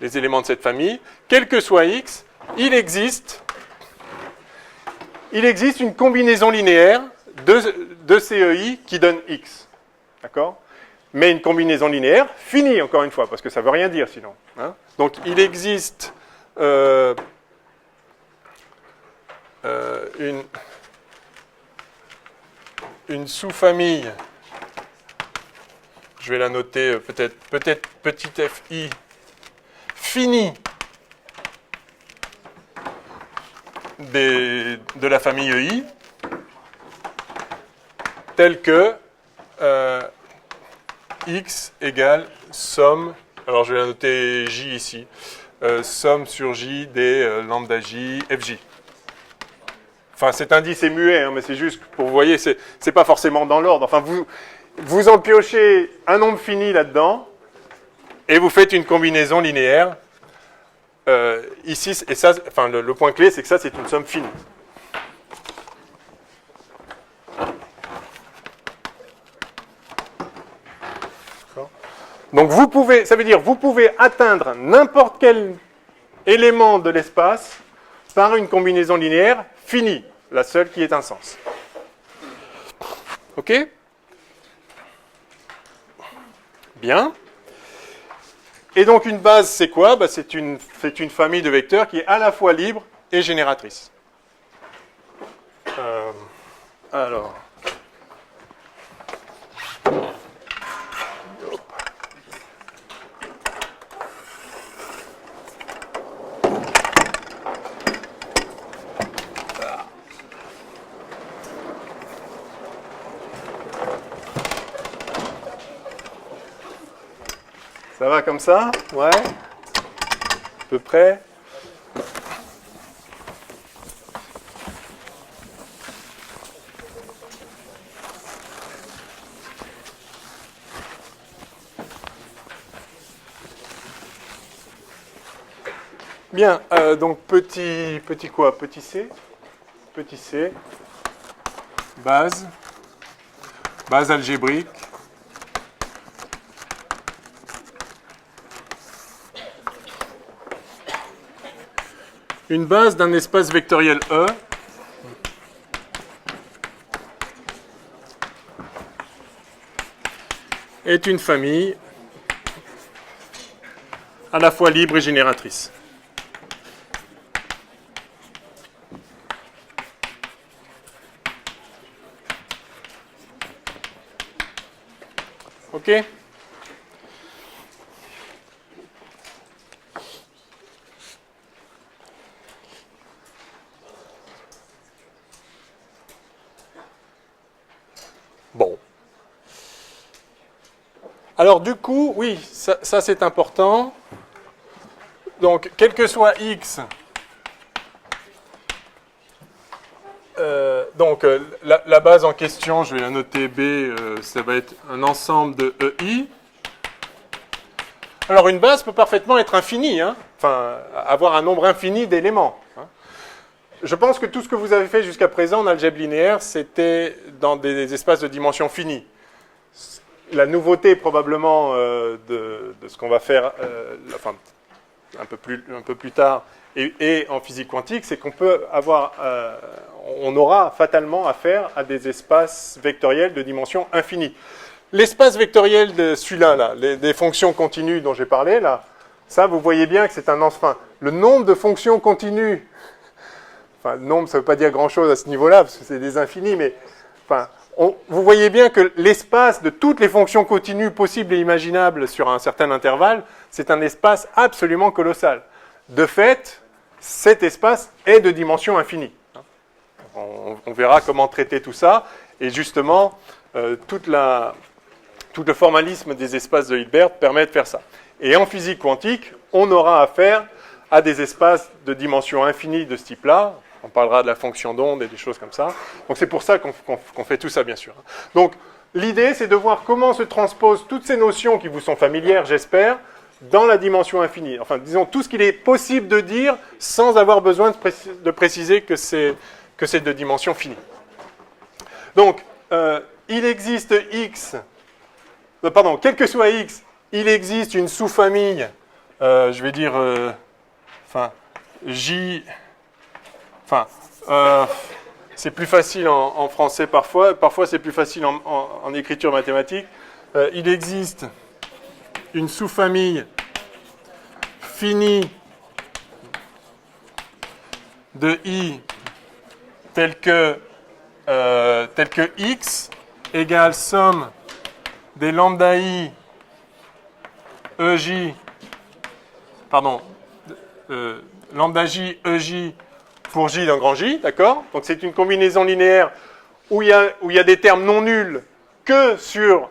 les éléments de cette famille, quel que soit x, il existe une combinaison linéaire de CEI qui donne x. D'accord ? Mais une combinaison linéaire finie, encore une fois, parce que ça ne veut rien dire sinon. Hein ? Donc il existe une sous-famille, je vais la noter peut-être petit fi, finie de la famille EI, telle que x égale somme, alors je vais la noter j ici, somme sur j des lambda j fj. Enfin, cet indice est muet, hein, mais c'est juste pour vous voyez, c'est pas forcément dans l'ordre. Enfin, vous en piochez un nombre fini là-dedans, et vous faites une combinaison linéaire. Ici, et ça, enfin, le point clé, c'est que ça, c'est une somme finie. Donc vous pouvez, ça veut dire vous pouvez atteindre n'importe quel élément de l'espace par une combinaison linéaire finie, la seule qui ait un sens. Ok ? Bien. Et donc une base, c'est quoi ? Ben, c'est une famille de vecteurs qui est à la fois libre et génératrice. Alors. Ça va comme ça? Ouais? À peu près? Bien, donc petit quoi? Petit c? Petit c. Base algébrique. Une base d'un espace vectoriel E est une famille à la fois libre et génératrice. OK ? Bon. Alors du coup, oui, ça c'est important. Donc, quel que soit x, la base en question, je vais la noter B, ça va être un ensemble de EI. Alors une base peut parfaitement être infinie, hein, enfin avoir un nombre infini d'éléments. Hein. Je pense que tout ce que vous avez fait jusqu'à présent en algèbre linéaire, c'était dans des espaces de dimension finie. La nouveauté probablement de ce qu'on va faire enfin, un peu plus tard et en physique quantique, c'est qu'on peut avoir, on aura fatalement affaire à des espaces vectoriels de dimension infinie. L'espace vectoriel de celui-là, là, des fonctions continues dont j'ai parlé, là, ça vous voyez bien que c'est un enfin, le nombre de fonctions continues. Enfin, le nombre, ça ne veut pas dire grand-chose à ce niveau-là, parce que c'est des infinis, mais enfin, vous voyez bien que l'espace de toutes les fonctions continues possibles et imaginables sur un certain intervalle, c'est un espace absolument colossal. De fait, cet espace est de dimension infinie. On verra comment traiter tout ça, et justement, tout le formalisme des espaces de Hilbert permet de faire ça. Et en physique quantique, on aura affaire à des espaces de dimension infinie de ce type-là. On parlera de la fonction d'onde et des choses comme ça. Donc c'est pour ça qu'on fait tout ça, bien sûr. Donc l'idée, c'est de voir comment se transposent toutes ces notions qui vous sont familières, j'espère, dans la dimension infinie. Enfin, disons, tout ce qu'il est possible de dire sans avoir besoin de préciser que c'est de dimension finie. Donc, il existe X, quel que soit X, il existe une sous-famille, je vais dire, J, c'est plus facile en français parfois c'est plus facile en écriture mathématique. Il existe une sous-famille finie de I telle que X égale somme des lambda I EJ, lambda J EJ pour J d'un grand J, d'accord? Donc c'est une combinaison linéaire où il y a des termes non nuls que sur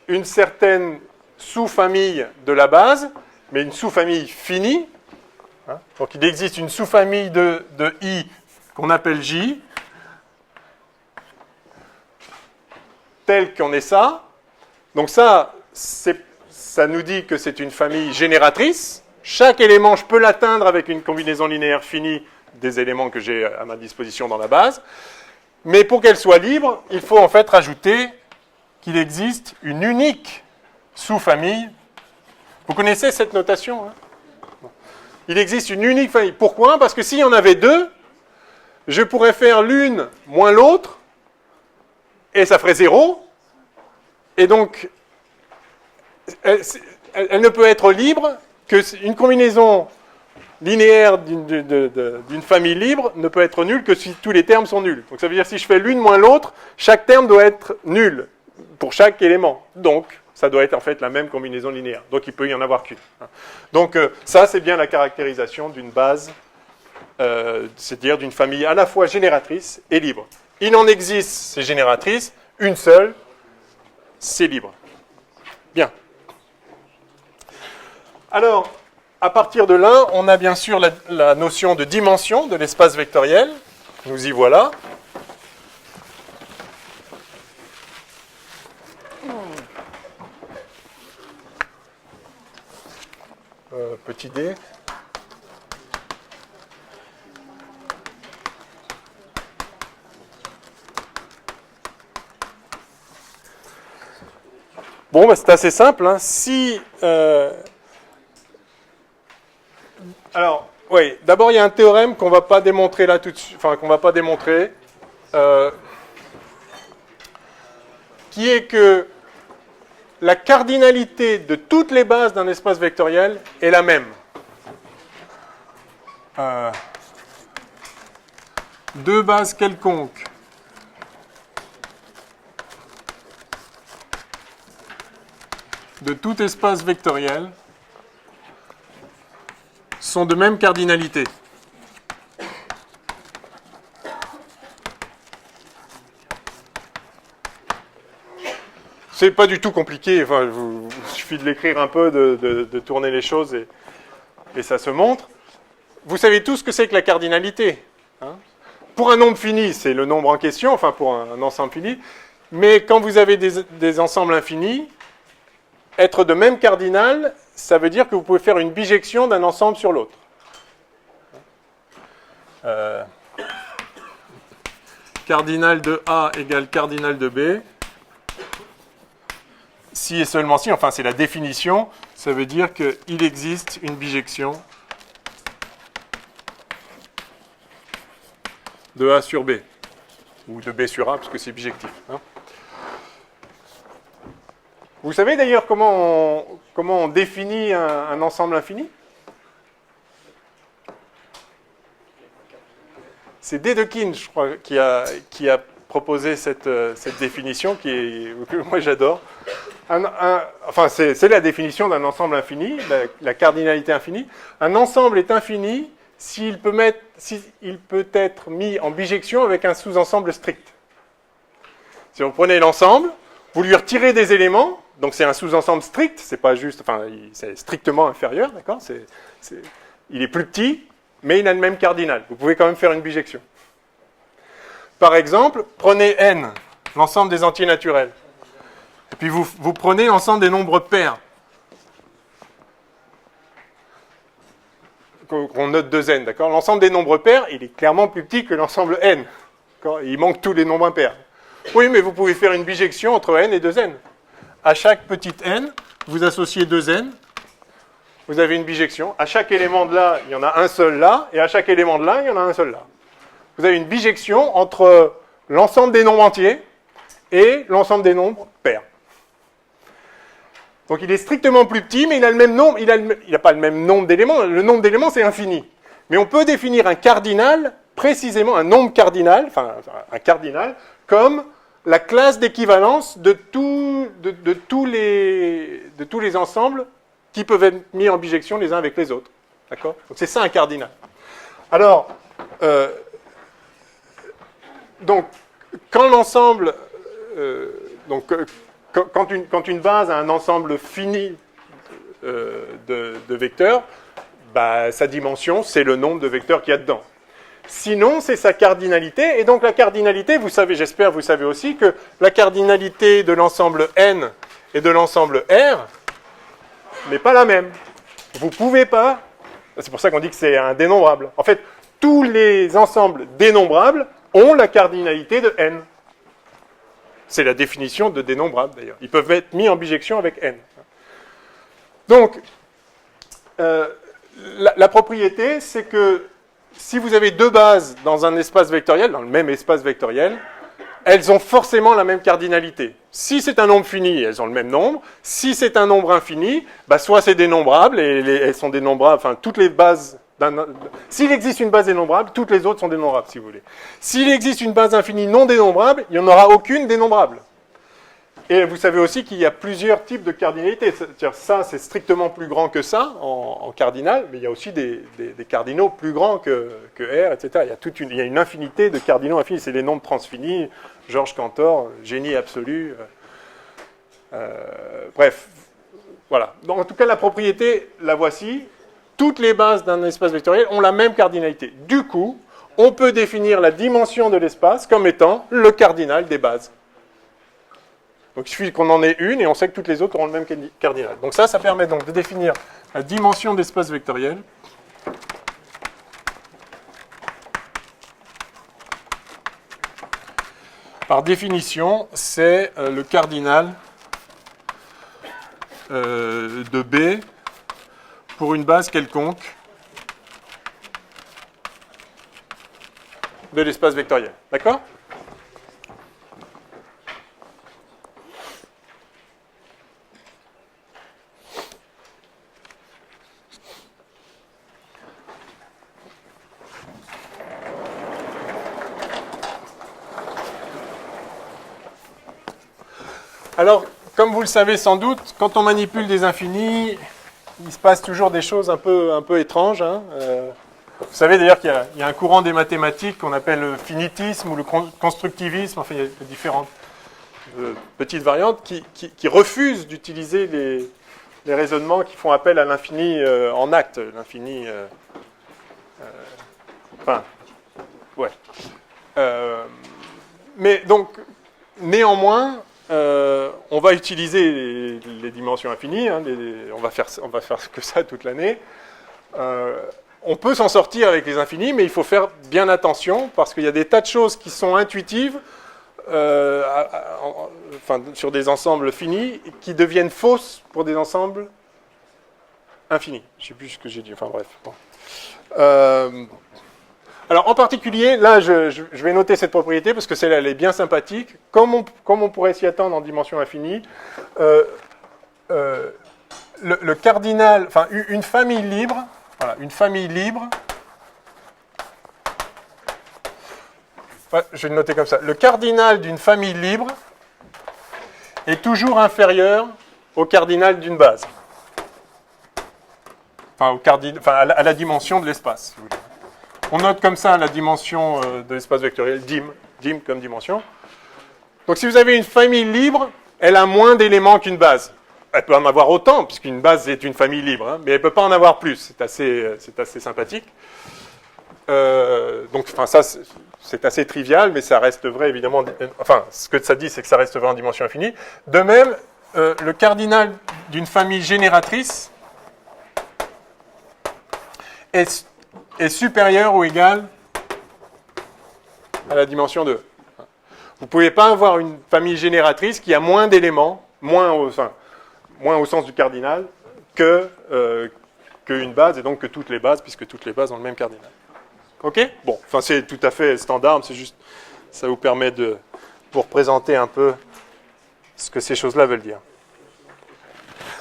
une certaine sous-famille de la base, mais une sous-famille finie. Hein? Donc il existe une sous-famille de I qu'on appelle J, telle qu'on est ça. Donc ça nous dit que c'est une famille génératrice. Chaque élément, je peux l'atteindre avec une combinaison linéaire finie des éléments que j'ai à ma disposition dans la base. Mais pour qu'elle soit libre, il faut en fait rajouter qu'il existe une unique sous-famille. Vous connaissez cette notation, hein? Il existe une unique famille. Pourquoi? Parce que s'il y en avait deux, je pourrais faire l'une moins l'autre, et ça ferait 0. Et donc, elle ne peut être libre qu'une combinaison linéaire d'une famille libre ne peut être nulle que si tous les termes sont nuls. Donc ça veut dire que si je fais l'une moins l'autre, chaque terme doit être nul pour chaque élément. Donc, ça doit être en fait la même combinaison linéaire. Donc il peut y en avoir qu'une. Donc ça, c'est bien la caractérisation d'une base, c'est-à-dire d'une famille à la fois génératrice et libre. Il en existe, c'est génératrice, une seule, c'est libre. Bien. Alors, à partir de là, on a bien sûr la notion de dimension de l'espace vectoriel. Nous y voilà. Petit d. Bon, c'est assez simple. Hein. Si alors, oui, d'abord il y a un théorème qu'on ne va pas démontrer là tout de suite, qu'on ne va pas démontrer, qui est que la cardinalité de toutes les bases d'un espace vectoriel est la même. Deux bases quelconques de tout espace vectoriel sont de même cardinalité. C'est pas du tout compliqué, il suffit de l'écrire un peu, de tourner les choses et ça se montre. Vous savez tous ce que c'est que la cardinalité. Hein? Pour un nombre fini, c'est le nombre en question, pour un ensemble fini, mais quand vous avez des ensembles infinis, être de même cardinal, ça veut dire que vous pouvez faire une bijection d'un ensemble sur l'autre. Cardinal de A égale cardinal de B. Si et seulement si, c'est la définition, ça veut dire qu'il existe une bijection de A sur B, ou de B sur A, parce que c'est bijectif. Hein. Vous savez d'ailleurs comment on définit un ensemble infini? C'est Dedekind, je crois, qui a proposé cette définition que moi j'adore. C'est la définition d'un ensemble infini, la cardinalité infinie. Un ensemble est infini s'il peut être mis en bijection avec un sous-ensemble strict. Si vous prenez l'ensemble, vous lui retirez des éléments, donc c'est un sous-ensemble strict, c'est pas juste, c'est strictement inférieur, d'accord? Il est plus petit, mais il a le même cardinal. Vous pouvez quand même faire une bijection. Par exemple, prenez n, l'ensemble des entiers naturels. Et puis vous prenez l'ensemble des nombres pairs. qu'on note 2n, d'accord? L'ensemble des nombres pairs, il est clairement plus petit que l'ensemble n. Il manque tous les nombres impairs. Oui, mais vous pouvez faire une bijection entre n et 2n. À chaque petite n, vous associez 2n, vous avez une bijection. À chaque élément de là, il y en a un seul là, et à chaque élément de là, il y en a un seul là. Vous avez une bijection entre l'ensemble des nombres entiers et l'ensemble des nombres pairs. Donc il est strictement plus petit, mais il a le même nombre, il n'a pas le même nombre d'éléments. Le nombre d'éléments, c'est infini. Mais on peut définir un cardinal, précisément un nombre cardinal, enfin un cardinal, comme la classe d'équivalence de tous les ensembles qui peuvent être mis en bijection les uns avec les autres. D'accord? Donc c'est ça un cardinal. Alors, donc, quand l'ensemble... quand une base a un ensemble fini de vecteurs, bah, sa dimension, c'est le nombre de vecteurs qu'il y a dedans. Sinon, c'est sa cardinalité. Et donc, la cardinalité, vous savez, j'espère, vous savez aussi que la cardinalité de l'ensemble N et de l'ensemble R n'est pas la même. Vous ne pouvez pas... C'est pour ça qu'on dit que c'est un dénombrable. En fait, tous les ensembles dénombrables ont la cardinalité de N. C'est la définition de dénombrable, d'ailleurs. Ils peuvent être mis en bijection avec N. Donc, la propriété, c'est que si vous avez deux bases dans un espace vectoriel, dans le même espace vectoriel, elles ont forcément la même cardinalité. Si c'est un nombre fini, elles ont le même nombre. Si c'est un nombre infini, bah soit c'est dénombrable, et elles sont dénombrables, enfin, toutes les bases... S'il existe une base dénombrable, toutes les autres sont dénombrables, si vous voulez. S'il existe une base infinie non dénombrable, il n'y en aura aucune dénombrable. Et vous savez aussi qu'il y a plusieurs types de cardinalité. C'est-à-dire ça, c'est strictement plus grand que ça, en cardinal, mais il y a aussi des cardinaux plus grands que R, etc. Il y a une infinité de cardinaux infinis. C'est les nombres transfinis, Georges Cantor, génie absolu. Bref, voilà. Donc, en tout cas, la propriété, la voici. Toutes les bases d'un espace vectoriel ont la même cardinalité. Du coup, on peut définir la dimension de l'espace comme étant le cardinal des bases. Donc il suffit qu'on en ait une et on sait que toutes les autres auront le même cardinal. Donc ça permet donc de définir la dimension d'espace vectoriel. Par définition, c'est le cardinal de B pour une base quelconque de l'espace vectoriel. D'accord ? Alors, comme vous le savez sans doute, quand on manipule des infinis, il se passe toujours des choses un peu étranges. Hein. Vous savez d'ailleurs qu'il y a un courant des mathématiques qu'on appelle le finitisme ou le constructivisme. Enfin, il y a différentes petites variantes qui refusent d'utiliser les raisonnements qui font appel à l'infini en acte. L'infini... enfin, ouais. Mais donc, néanmoins... on va utiliser les dimensions infinies, hein, on va faire que ça toute l'année. On peut s'en sortir avec les infinis, mais il faut faire bien attention, parce qu'il y a des tas de choses qui sont intuitives sur des ensembles finis, qui deviennent fausses pour des ensembles infinis. Je ne sais plus ce que j'ai dit, enfin bref. Bon. Alors, en particulier, là, je vais noter cette propriété parce que celle-là, elle est bien sympathique. Comme on pourrait s'y attendre en dimension infinie, le cardinal, enfin, une famille libre, voilà, une famille libre, je vais le noter comme ça. Le cardinal d'une famille libre est toujours inférieur au cardinal d'une base. Enfin, à la dimension de l'espace, si vous voulez. On note comme ça la dimension de l'espace vectoriel, dim comme dimension. Donc si vous avez une famille libre, elle a moins d'éléments qu'une base. Elle peut en avoir autant, puisqu'une base est une famille libre, hein, mais elle ne peut pas en avoir plus. C'est assez sympathique. Donc ça, c'est assez trivial, mais ça reste vrai, évidemment. Enfin, ce que ça dit, c'est que ça reste vrai en dimension infinie. De même, le cardinal d'une famille génératrice est supérieur ou égal à la dimension 2. Vous ne pouvez pas avoir une famille génératrice qui a moins d'éléments, moins au sens du cardinal, qu'une base, et donc que toutes les bases, puisque toutes les bases ont le même cardinal. OK? Bon, enfin c'est tout à fait standard, c'est juste, ça vous permet de vous représenter un peu ce que ces choses-là veulent dire.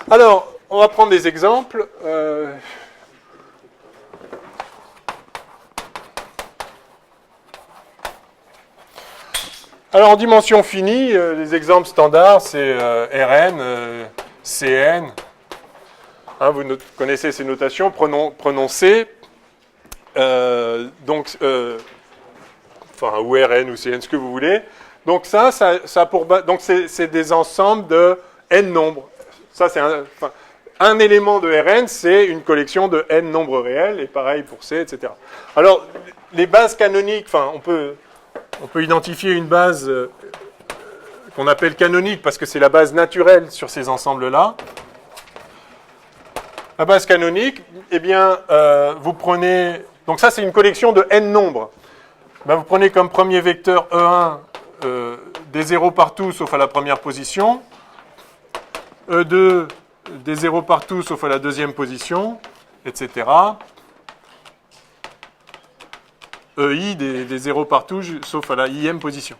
Alors, on va prendre des exemples. Alors, en dimension finie, les exemples standards, c'est Rn, Cn. Hein, vous connaissez ces notations. Prenons C. Ou Rn ou Cn, ce que vous voulez. Donc ça pour base. Donc c'est des ensembles de n nombres. Ça, c'est un élément de Rn, c'est une collection de n nombres réels, et pareil pour C, etc. Alors, les bases canoniques, on peut identifier une base qu'on appelle canonique, parce que c'est la base naturelle sur ces ensembles-là. La base canonique, eh bien, vous prenez... Donc ça, c'est une collection de n nombres. Ben, vous prenez comme premier vecteur E1 des zéros partout, sauf à la première position. E2, des zéros partout, sauf à la deuxième position, etc. EI, des zéros partout, sauf à la ième position.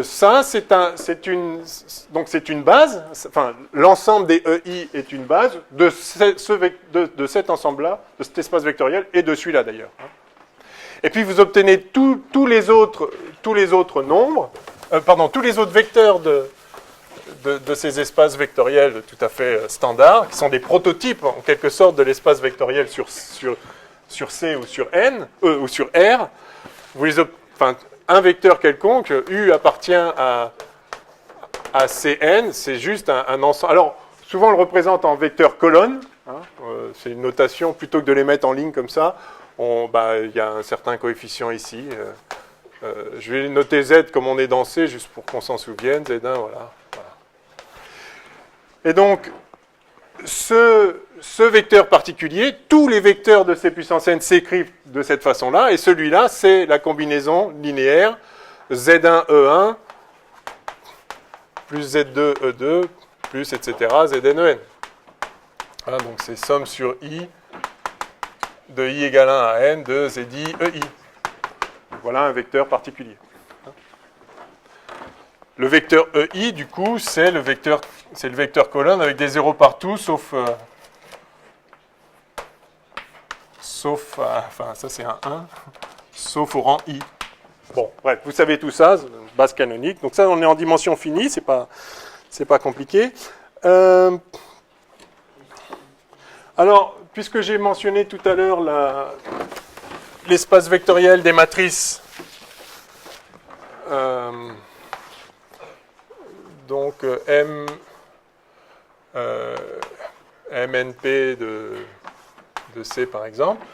Ça, c'est une base, enfin, l'ensemble des EI est une base de cet ensemble-là, de cet espace vectoriel, et de celui-là d'ailleurs. Et puis vous obtenez tous les autres nombres, tous les autres vecteurs de ces espaces vectoriels tout à fait standards, qui sont des prototypes en quelque sorte de l'espace vectoriel sur C ou sur N, ou sur R. Un vecteur quelconque, U appartient à Cn, c'est juste un ensemble. Alors, souvent on le représente en vecteur colonne, c'est une notation, plutôt que de les mettre en ligne comme ça, il y a un certain coefficient ici. Je vais noter Z comme on est dans C, juste pour qu'on s'en souvienne, Z1, voilà. Et donc, ce vecteur particulier, tous les vecteurs de C puissance n s'écrivent de cette façon-là, et celui-là, c'est la combinaison linéaire Z1, E1, plus Z2, E2, plus, etc., Zn, En. Voilà, donc c'est somme sur I de I égale 1 à N de Zi, EI. Voilà un vecteur particulier. Le vecteur EI, du coup, c'est le vecteur colonne avec des zéros partout, sauf ça c'est un 1, sauf au rang I. Bon, bref, vous savez tout ça, base canonique. Donc ça, on est en dimension finie, c'est pas compliqué. Alors, puisque j'ai mentionné tout à l'heure l'espace vectoriel des matrices, donc MNP de C par exemple.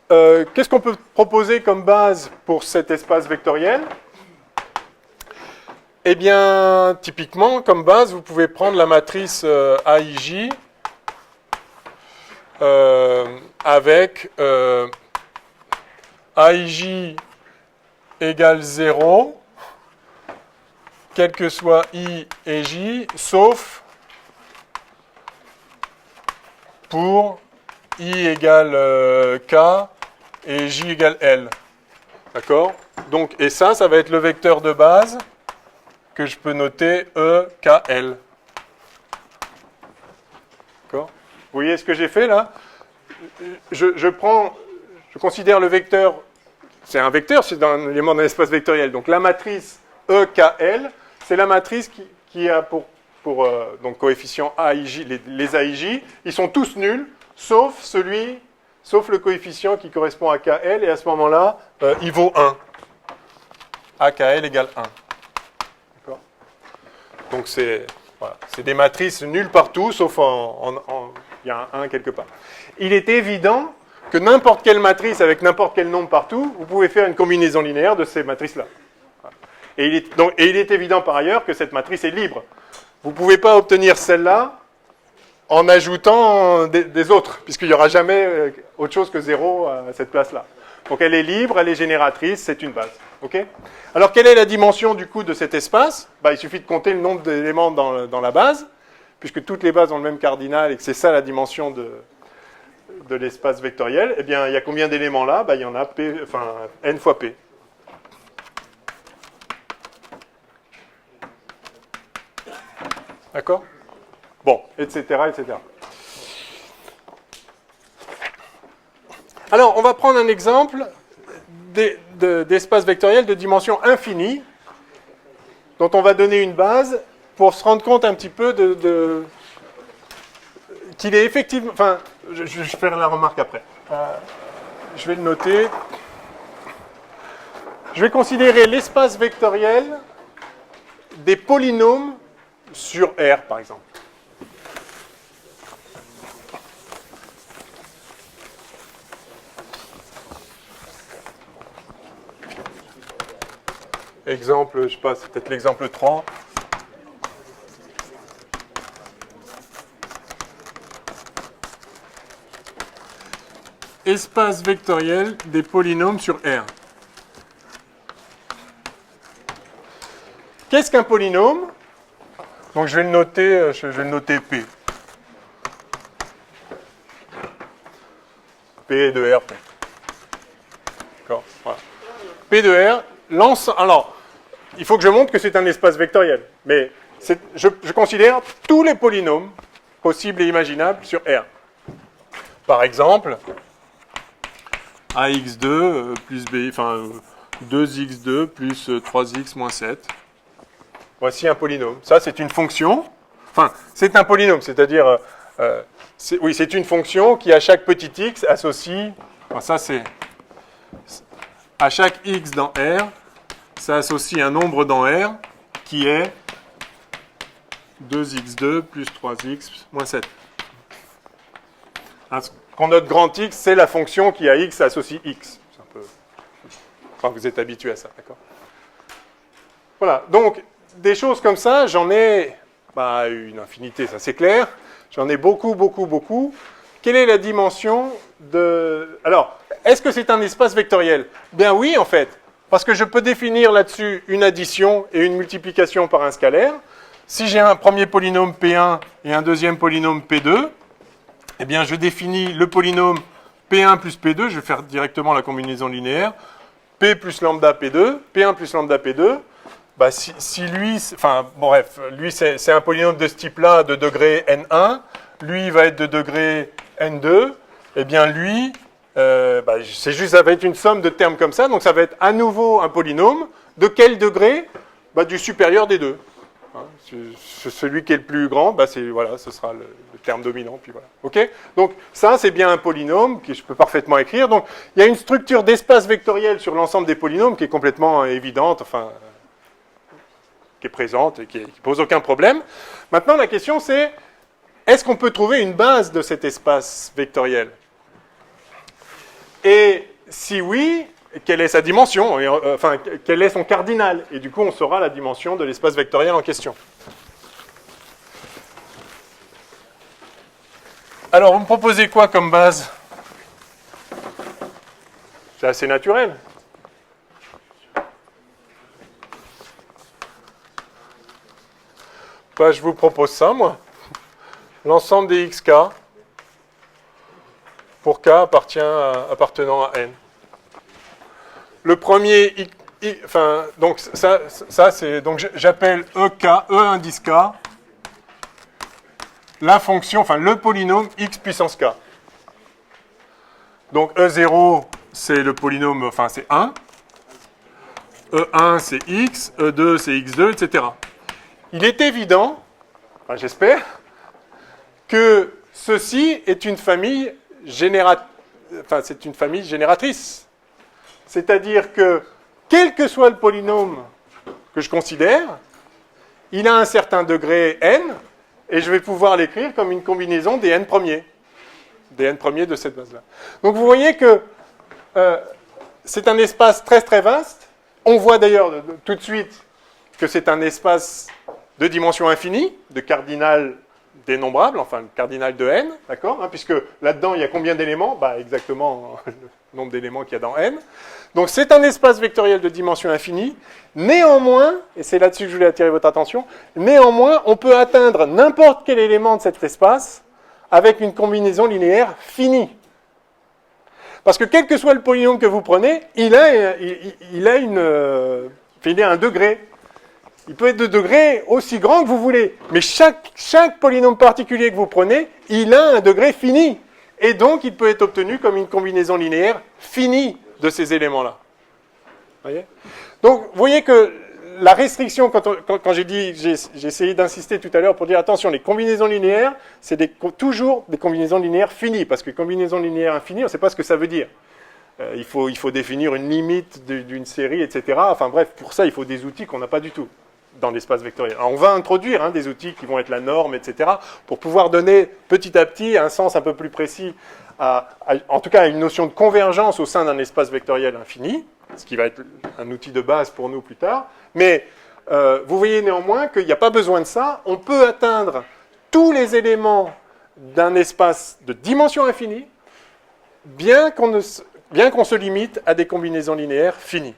Qu'est-ce qu'on peut proposer comme base pour cet espace vectoriel? Eh bien, typiquement, comme base, vous pouvez prendre la matrice AIJ avec AIJ égale 0, quel que soit I et J, sauf pour I égale K et J égale L. D'accord? Donc, et ça va être le vecteur de base que je peux noter EKL. D'accord? Vous voyez ce que j'ai fait là? Je considère le vecteur, c'est un vecteur, c'est un élément d'un espace vectoriel. Donc la matrice EKL, c'est la matrice qui a pour donc coefficient AIJ, les AIJ, ils sont tous nuls, sauf le coefficient qui correspond à KL, et à ce moment-là, il vaut 1. AKL égale 1. D'accord? Donc c'est des matrices nulles partout, sauf il y a un 1 quelque part. Il est évident que n'importe quelle matrice avec n'importe quel nombre partout, vous pouvez faire une combinaison linéaire de ces matrices-là. Et il est évident par ailleurs que cette matrice est libre. Vous ne pouvez pas obtenir celle-là en ajoutant des autres, puisqu'il n'y aura jamais autre chose que 0 à cette place-là. Donc elle est libre, elle est génératrice, c'est une base. Okay. Alors quelle est la dimension du coup de cet espace? Il suffit de compter le nombre d'éléments dans la base, puisque toutes les bases ont le même cardinal et que c'est ça la dimension de l'espace vectoriel. Eh bien, il y a combien d'éléments là? Il y en a n fois p. D'accord? Bon, etc., etc. Alors, on va prendre un exemple d'espace vectoriel de dimension infinie, dont on va donner une base pour se rendre compte un petit peu qu'il est effectivement... Enfin, je vais faire la remarque après. Je vais le noter. Je vais considérer l'espace vectoriel des polynômes sur R, par exemple. Exemple, je sais pas, c'est peut-être l'exemple 3. Espace vectoriel des polynômes sur R. Qu'est-ce qu'un polynôme? Donc je vais le noter P. P de R. D'accord, voilà. P de R, alors, il faut que je montre que c'est un espace vectoriel. Mais je considère tous les polynômes possibles et imaginables sur R. Par exemple, AX2 plus B, 2x2 plus 3x moins 7. Voici un polynôme. Ça, c'est une fonction. Enfin, c'est un polynôme, c'est-à-dire... oui, c'est une fonction qui, à chaque petit x, associe... ça, c'est... À chaque x dans R, ça associe un nombre dans R qui est 2x2 plus 3x moins 7. Quand note grand X, c'est la fonction qui à X associe X. C'est un peu... Enfin, vous êtes habitué à ça, d'accord? Voilà, donc, des choses comme ça, j'en ai une infinité, ça c'est clair. J'en ai beaucoup, beaucoup, beaucoup. Quelle est la dimension de... Alors, est-ce que c'est un espace vectoriel? Bien oui, en fait, parce que je peux définir là-dessus une addition et une multiplication par un scalaire. Si j'ai un premier polynôme P1 et un deuxième polynôme P2, eh bien, je définis le polynôme P1 plus P2, je vais faire directement la combinaison linéaire, P plus lambda P2, P1 plus lambda P2, si lui, lui c'est un polynôme de ce type-là de degré N1, lui il va être de degré N2, eh bien lui, c'est juste, ça va être une somme de termes comme ça, donc ça va être à nouveau un polynôme, de quel degré? Du supérieur des deux. Celui qui est le plus grand, ce sera le terme dominant, puis voilà. Ok? Donc ça, c'est bien un polynôme que je peux parfaitement écrire. Donc il y a une structure d'espace vectoriel sur l'ensemble des polynômes qui est complètement évidente, qui est présente et qui pose aucun problème. Maintenant, la question c'est, est-ce qu'on peut trouver une base de cet espace vectoriel? Et si oui, quelle est sa dimension? Quel est son cardinal? Et du coup, on saura la dimension de l'espace vectoriel en question. Alors, vous me proposez quoi comme base? C'est assez naturel. Je vous propose ça, moi. L'ensemble des xk pour k appartenant à n. Le premier, donc ça c'est, donc j'appelle EK, E indice k, la fonction, le polynôme x puissance k. Donc E0, c'est le polynôme, c'est 1. E1, c'est x, E2, c'est x2, etc. Il est évident, j'espère, que ceci est une famille génératrice. C'est-à-dire que, quel que soit le polynôme que je considère, il a un certain degré n, et je vais pouvoir l'écrire comme une combinaison des n premiers de cette base-là. Donc vous voyez que c'est un espace très très vaste. On voit d'ailleurs tout de suite que c'est un espace de dimension infinie, de cardinal dénombrable, enfin le cardinal de n, d'accord, hein, puisque là-dedans, il y a combien d'éléments? Bah, exactement le nombre d'éléments qu'il y a dans n. Donc c'est un espace vectoriel de dimension infinie. Néanmoins, et c'est là-dessus que je voulais attirer votre attention, néanmoins, on peut atteindre n'importe quel élément de cet espace avec une combinaison linéaire finie. Parce que quel que soit le polynôme que vous prenez, il a un degré. Il peut être de degré aussi grand que vous voulez. Mais chaque polynôme particulier que vous prenez, il a un degré fini. Et donc, il peut être obtenu comme une combinaison linéaire finie de ces éléments-là. Voyez ? Donc, vous voyez que la restriction, quand j'ai essayé d'insister tout à l'heure pour dire, attention, les combinaisons linéaires, c'est toujours des combinaisons linéaires finies, parce que combinaison linéaire infinie, on ne sait pas ce que ça veut dire. Il faut définir une limite d'une série, etc. Enfin bref, pour ça, il faut des outils qu'on n'a pas du tout dans l'espace vectoriel. Alors, on va introduire des outils qui vont être la norme, etc., pour pouvoir donner petit à petit un sens un peu plus précis, en tout cas à une notion de convergence au sein d'un espace vectoriel infini, ce qui va être un outil de base pour nous plus tard. Mais vous voyez néanmoins qu'il n'y a pas besoin de ça. On peut atteindre tous les éléments d'un espace de dimension infinie, bien qu'on se limite à des combinaisons linéaires finies.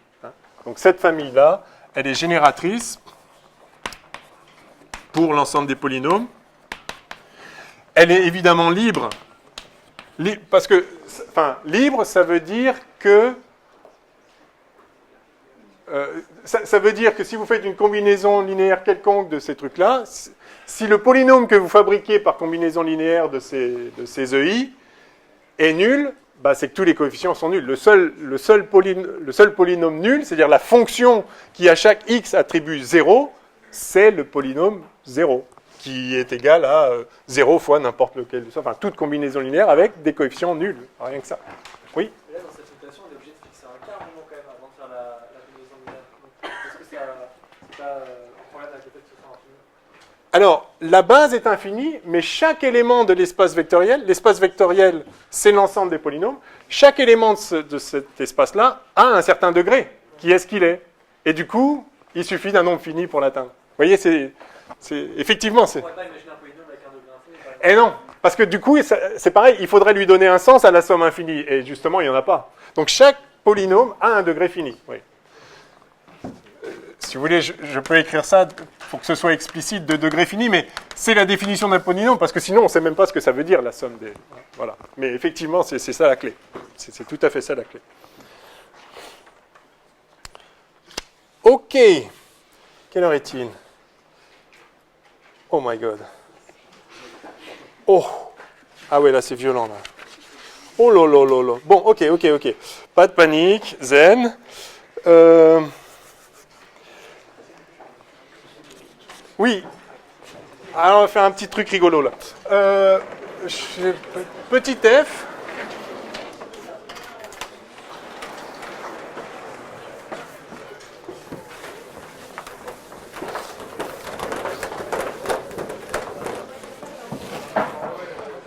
Donc cette famille-là, elle est génératrice pour l'ensemble des polynômes. Elle est évidemment libre, parce que, libre, ça veut dire que ça veut dire que si vous faites une combinaison linéaire quelconque de ces trucs-là, si le polynôme que vous fabriquez par combinaison linéaire de ces EI est nul, bah c'est que tous les coefficients sont nuls. Le seul polynôme nul, c'est-à-dire la fonction qui à chaque x attribue 0, c'est le polynôme 0, qui est égal à 0 fois n'importe lequel de ça. Enfin, toute combinaison linéaire avec des coefficients nuls. Rien que ça. Oui ? Et là, dans cette situation, on est obligé de fixer un quart moment quand même avant de faire la combinaison linéaire. Est-ce que c'est pas un problème avec le fait que ce soit infini? Alors, la base est infinie, mais chaque élément de l'espace vectoriel, c'est l'ensemble des polynômes, chaque élément de cet espace-là a un certain degré. Qui est-ce qu'il est? Et du coup, il suffit d'un nombre fini pour l'atteindre. Vous voyez, effectivement, c'est... On ne pourrait pas imaginer un polynôme avec un degré infini. Eh non, parce que du coup, c'est pareil, il faudrait lui donner un sens à la somme infinie, et justement, il n'y en a pas. Donc chaque polynôme a un degré fini. Oui. Si vous voulez, je peux écrire ça pour que ce soit explicite de degré fini, mais c'est la définition d'un polynôme, parce que sinon, on ne sait même pas ce que ça veut dire, la somme des... Voilà. Mais effectivement, c'est ça la clé. C'est tout à fait ça la clé. OK. Quelle heure est-il? Oh my God. Oh. Ah ouais, là, c'est violent, là. Oh là là là là. Bon, ok. Pas de panique, zen. Oui. Alors, on va faire un petit truc rigolo, là. Petit f.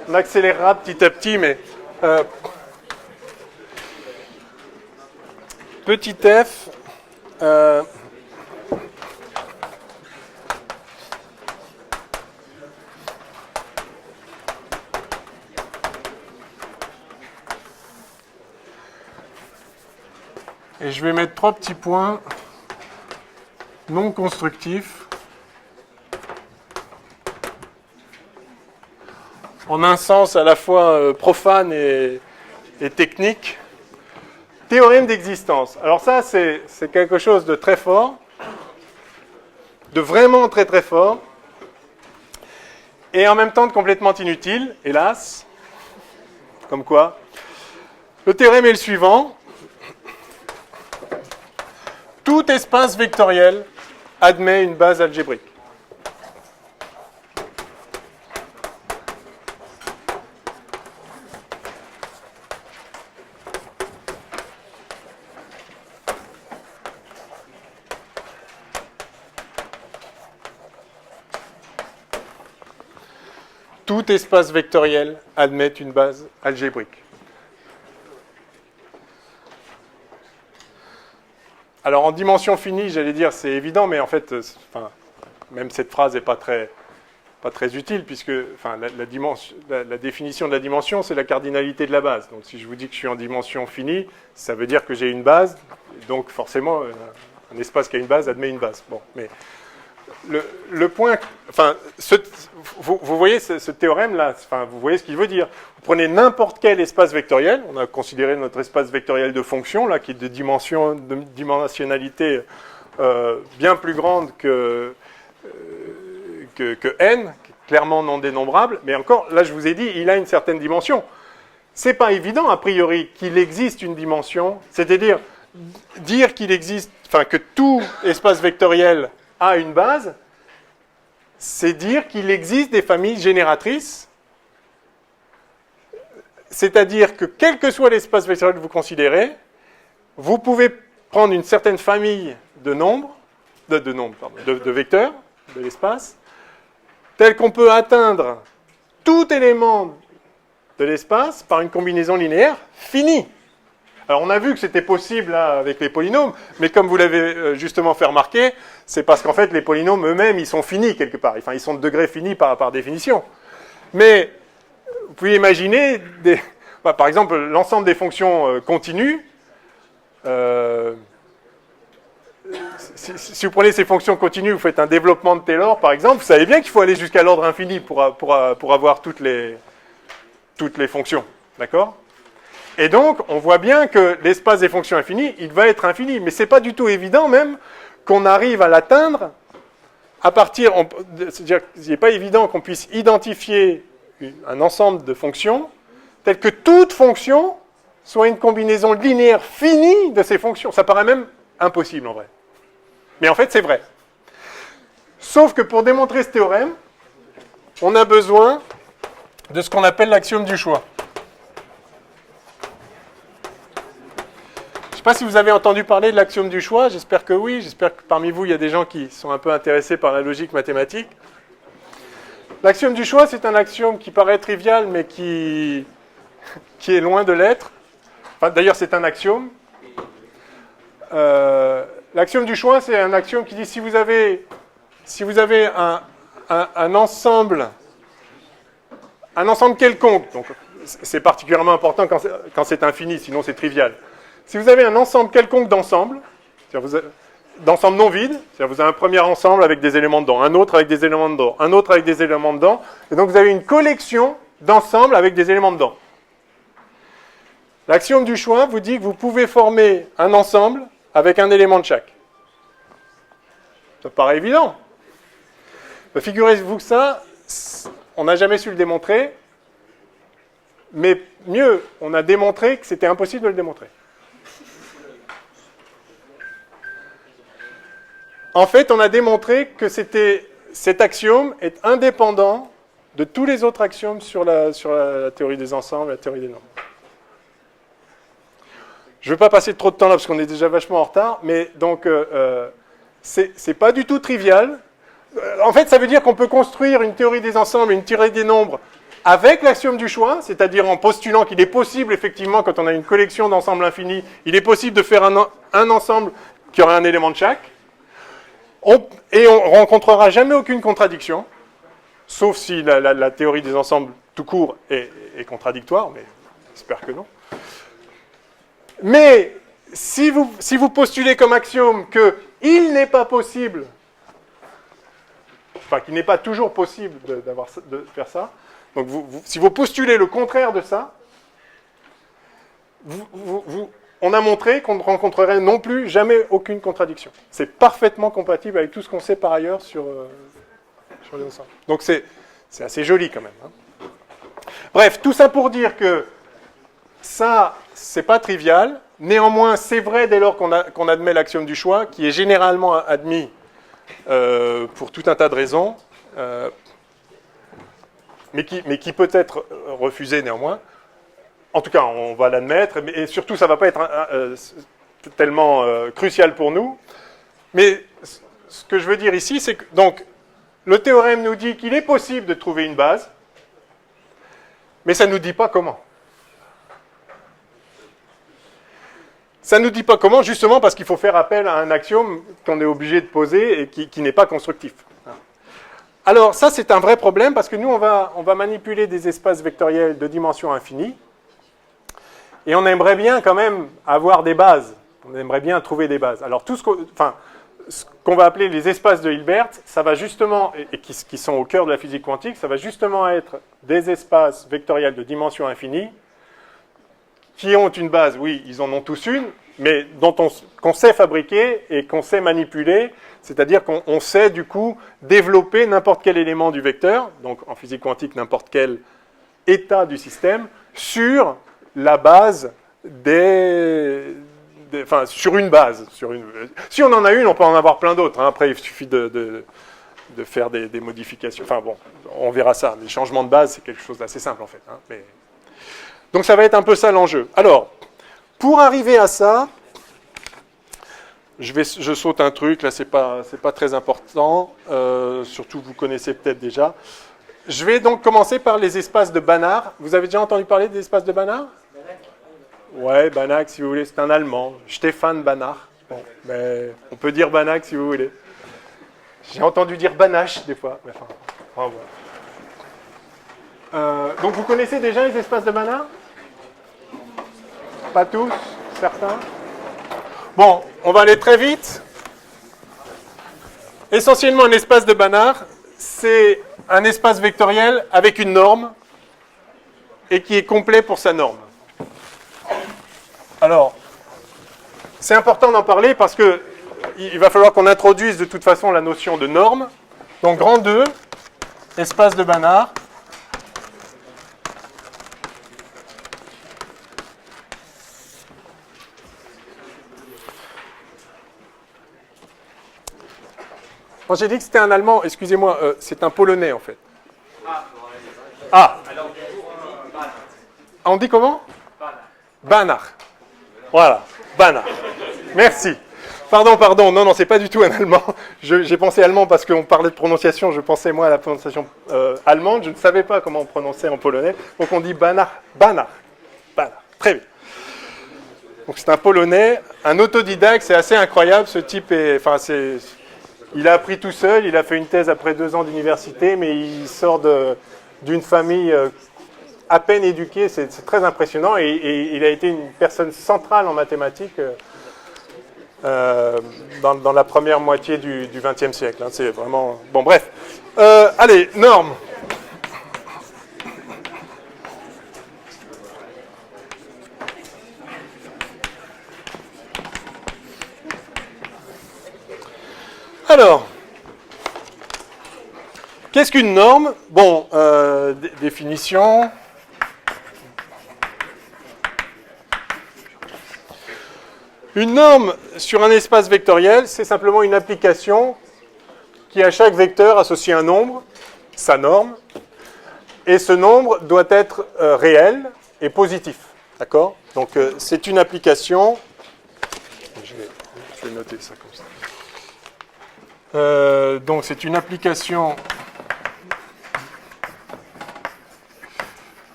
On accélérera petit à petit, mais petit f, et je vais mettre 3 petits points non constructifs. En un sens à la fois profane et technique. Théorème d'existence. Alors ça, c'est quelque chose de très fort, de vraiment très très fort, et en même temps de complètement inutile, hélas. Comme quoi. Le théorème est le suivant. Tout espace vectoriel admet une base algébrique. Tout espace vectoriel admet une base algébrique. Alors en dimension finie, j'allais dire c'est évident, mais en fait, même cette phrase n'est pas pas très utile, puisque enfin, la définition de la dimension, c'est la cardinalité de la base. Donc si je vous dis que je suis en dimension finie, ça veut dire que j'ai une base, donc forcément, un espace qui a une base admet une base. Bon, mais le point, enfin, vous voyez ce théorème-là, enfin, vous voyez ce qu'il veut dire. Vous prenez n'importe quel espace vectoriel, on a considéré notre espace vectoriel de fonction, là, qui est de dimensionnalité bien plus grande que n, clairement non dénombrable, mais encore, là je vous ai dit, il a une certaine dimension. C'est pas évident, a priori, qu'il existe une dimension, c'est-à-dire dire qu'il existe, enfin que tout espace vectoriel a une base, c'est dire qu'il existe des familles génératrices, c'est-à-dire que quel que soit l'espace vectoriel que vous considérez, vous pouvez prendre une certaine famille de nombres, de vecteurs de l'espace, tel qu'on peut atteindre tout élément de l'espace par une combinaison linéaire finie. Alors on a vu que c'était possible là, avec les polynômes, mais comme vous l'avez justement fait remarquer, c'est parce qu'en fait les polynômes eux-mêmes, ils sont finis quelque part. Enfin, ils sont de degré fini par définition. Mais vous pouvez imaginer, par exemple, l'ensemble des fonctions continues. Si vous prenez ces fonctions continues, vous faites un développement de Taylor, par exemple, vous savez bien qu'il faut aller jusqu'à l'ordre infini pour avoir toutes les fonctions. D'accord ? Et donc, on voit bien que l'espace des fonctions infinies, il va être infini. Mais ce n'est pas du tout évident même qu'on arrive à l'atteindre à partir... C'est-à-dire qu'il n'est pas évident qu'on puisse identifier un ensemble de fonctions tel que toute fonction soit une combinaison linéaire finie de ces fonctions. Ça paraît même impossible en vrai. Mais en fait, c'est vrai. Sauf que pour démontrer ce théorème, on a besoin de ce qu'on appelle l'axiome du choix. Je ne sais pas si vous avez entendu parler de l'axiome du choix, j'espère que oui, j'espère que parmi vous, il y a des gens qui sont un peu intéressés par la logique mathématique. L'axiome du choix, c'est un axiome qui paraît trivial, mais qui est loin de l'être. Enfin, d'ailleurs, c'est un axiome. L'axiome du choix, c'est un axiome qui dit si vous avez un ensemble quelconque, donc c'est particulièrement important quand c'est infini, sinon c'est trivial. Si vous avez un ensemble quelconque d'ensembles, d'ensemble non vide, c'est-à-dire vous avez un premier ensemble avec des éléments dedans, un autre avec des éléments dedans, un autre avec des éléments dedans, et donc vous avez une collection d'ensembles avec des éléments dedans. L'axiome du choix vous dit que vous pouvez former un ensemble avec un élément de chaque. Ça paraît évident. Figurez-vous que ça, on n'a jamais su le démontrer, mais mieux, on a démontré que c'était impossible de le démontrer. En fait, on a démontré que cet axiome est indépendant de tous les autres axiomes sur la théorie des ensembles, la théorie des nombres. Je ne veux pas passer trop de temps là parce qu'on est déjà vachement en retard, mais donc c'est pas du tout trivial. En fait, ça veut dire qu'on peut construire une théorie des ensembles, une théorie des nombres avec l'axiome du choix, c'est-à-dire en postulant qu'il est possible, effectivement, quand on a une collection d'ensembles infinis, il est possible de faire un ensemble qui aurait un élément de chaque. Et on ne rencontrera jamais aucune contradiction, sauf si la théorie des ensembles tout court est contradictoire, mais j'espère que non. Mais si vous postulez comme axiome qu'il n'est pas possible, enfin qu'il n'est pas toujours possible de faire ça, donc si vous postulez le contraire de ça, on a montré qu'on ne rencontrerait non plus jamais aucune contradiction. C'est parfaitement compatible avec tout ce qu'on sait par ailleurs sur les ensembles. Donc c'est assez joli quand même. Hein. Bref, tout ça pour dire que ça, c'est pas trivial. Néanmoins, c'est vrai dès lors qu'on admet l'axiome du choix, qui est généralement admis pour tout un tas de raisons, mais qui peut être refusé néanmoins. En tout cas, on va l'admettre, et surtout, ça ne va pas être tellement crucial pour nous. Mais ce que je veux dire ici, c'est que donc, le théorème nous dit qu'il est possible de trouver une base, mais ça ne nous dit pas comment. Ça ne nous dit pas comment, justement parce qu'il faut faire appel à un axiome qu'on est obligé de poser et qui n'est pas constructif. Alors, ça, c'est un vrai problème parce que nous, on va manipuler des espaces vectoriels de dimension infinie. Et on aimerait bien quand même avoir des bases. On aimerait bien trouver des bases. Alors, ce qu'on va appeler les espaces de Hilbert, ça va justement, et qui sont au cœur de la physique quantique, ça va justement être des espaces vectoriels de dimension infinie qui ont une base. Oui, ils en ont tous une, mais qu'on sait fabriquer et qu'on sait manipuler. C'est-à-dire qu'on sait, du coup, développer n'importe quel élément du vecteur, donc en physique quantique, n'importe quel état du système, sur la base sur une base. Si on en a une, on peut en avoir plein d'autres. Hein. Après, il suffit de faire des modifications. Enfin bon, on verra ça. Les changements de base, c'est quelque chose d'assez simple, en fait. Hein. Donc ça va être un peu ça l'enjeu. Alors, pour arriver à ça... Je saute un truc, là c'est pas très important, surtout vous connaissez peut-être déjà. Je vais donc commencer par les espaces de Banach. Vous avez déjà entendu parler des espaces de Banach? Ouais, Banach si vous voulez, c'est un Allemand, Stefan Banach. Bon, mais on peut dire Banach si vous voulez. J'ai entendu dire Banach des fois. Mais enfin, voilà. Donc vous connaissez déjà les espaces de Banach? Pas tous, certains? Bon, on va aller très vite. Essentiellement, un espace de Banach, c'est un espace vectoriel avec une norme et qui est complet pour sa norme. Alors, c'est important d'en parler parce que il va falloir qu'on introduise de toute façon la notion de norme. Donc, grand 2, espace de Banach. Quand j'ai dit que c'était un Allemand, excusez-moi, c'est un Polonais en fait. Ah. On dit comment? Banach. Voilà, Banach. Merci. Pardon, non, c'est pas du tout un Allemand. J'ai pensé allemand parce qu'on parlait de prononciation, je pensais moi à la prononciation allemande, je ne savais pas comment on prononçait en polonais, donc on dit Banach. Très bien. Donc c'est un Polonais, un autodidacte, c'est assez incroyable, ce type il a appris tout seul, il a fait une thèse après 2 ans d'université, mais il sort d'une famille à peine éduquée, c'est très impressionnant, et il a été une personne centrale en mathématiques dans la première moitié du XXe siècle. Hein, c'est vraiment... Bon, bref. Allez, normes. Alors, qu'est-ce qu'une norme? Bon, définition. Une norme sur un espace vectoriel, c'est simplement une application qui à chaque vecteur associe un nombre, sa norme, et ce nombre doit être réel et positif. D'accord? Donc c'est une application. Je vais noter ça comme ça. Donc c'est une application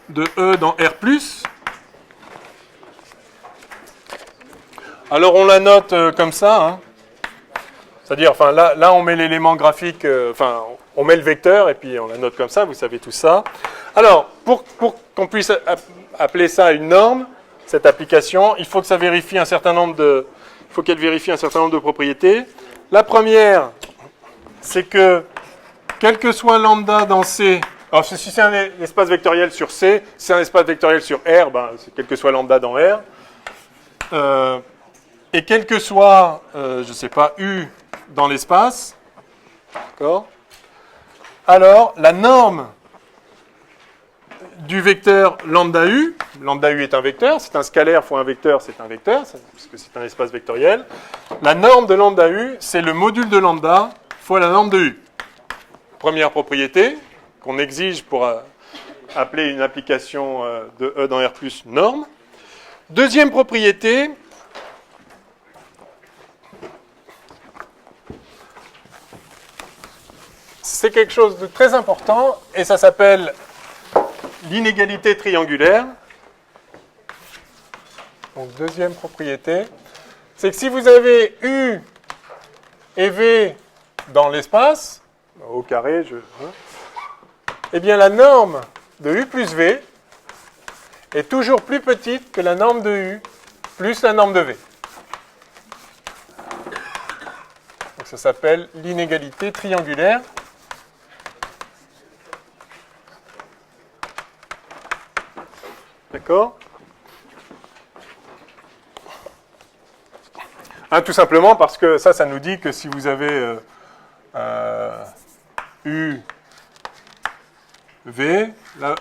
de E dans R+. Alors on la note comme ça, hein. C'est-à-dire, enfin là on met l'élément graphique, on met le vecteur et puis on la note comme ça, vous savez tout ça. Alors, pour qu'on puisse appeler ça une norme, cette application, il faut que ça vérifie un certain nombre de, qu'elle vérifie un certain nombre de propriétés. La première, c'est que, quel que soit lambda dans C, alors si c'est un espace vectoriel sur C, si c'est un espace vectoriel sur R, c'est quel que soit lambda dans R, et quel que soit, je ne sais pas, U dans l'espace, d'accord? Alors, la norme du vecteur lambda U est un vecteur, c'est un scalaire fois un vecteur, c'est un vecteur, puisque c'est un espace vectoriel. La norme de lambda U, c'est le module de lambda fois la norme de U. Première propriété qu'on exige pour appeler une application de E dans R+, norme. Deuxième propriété, c'est quelque chose de très important et ça s'appelle l'inégalité triangulaire. Donc deuxième propriété, c'est que si vous avez U et V dans l'espace, au carré, eh bien la norme de U plus V est toujours plus petite que la norme de U plus la norme de V. Donc ça s'appelle l'inégalité triangulaire. D'accord ? Tout simplement parce que ça nous dit que si vous avez U, V, là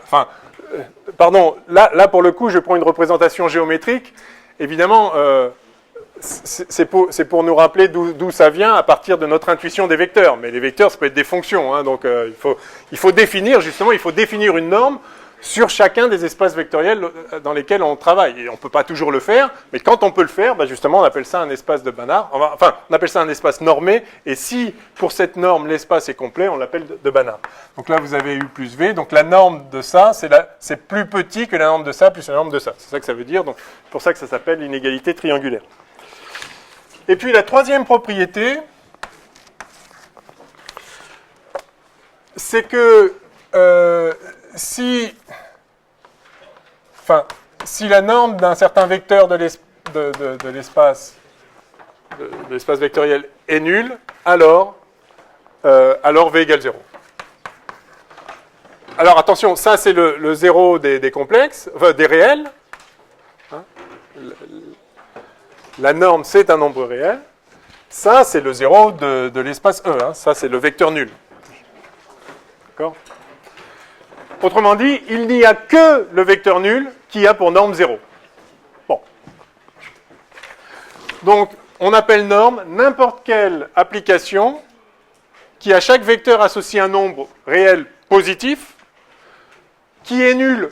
pour le coup je prends une représentation géométrique, évidemment c'est pour nous rappeler d'où ça vient à partir de notre intuition des vecteurs, mais les vecteurs ça peut être des fonctions, hein, donc il faut définir une norme sur chacun des espaces vectoriels dans lesquels on travaille. Et on ne peut pas toujours le faire, mais quand on peut le faire, justement, on appelle ça un espace de Banach. Enfin, on appelle ça un espace normé, et si, pour cette norme, l'espace est complet, on l'appelle de Banach. Donc là, vous avez U plus V, donc la norme de ça, c'est plus petit que la norme de ça plus la norme de ça. C'est ça que ça veut dire, donc c'est pour ça que ça s'appelle l'inégalité triangulaire. Et puis la troisième propriété, c'est que si la norme d'un certain vecteur de l'espace vectoriel est nulle, alors V égale 0. Alors attention, ça c'est le 0 des complexes, enfin, des réels. Hein, la norme c'est un nombre réel. Ça c'est le 0 de l'espace E, hein, ça c'est le vecteur nul. D'accord ? Autrement dit, il n'y a que le vecteur nul qui a pour norme 0. Bon. Donc, on appelle norme n'importe quelle application qui à chaque vecteur associe un nombre réel positif qui est nul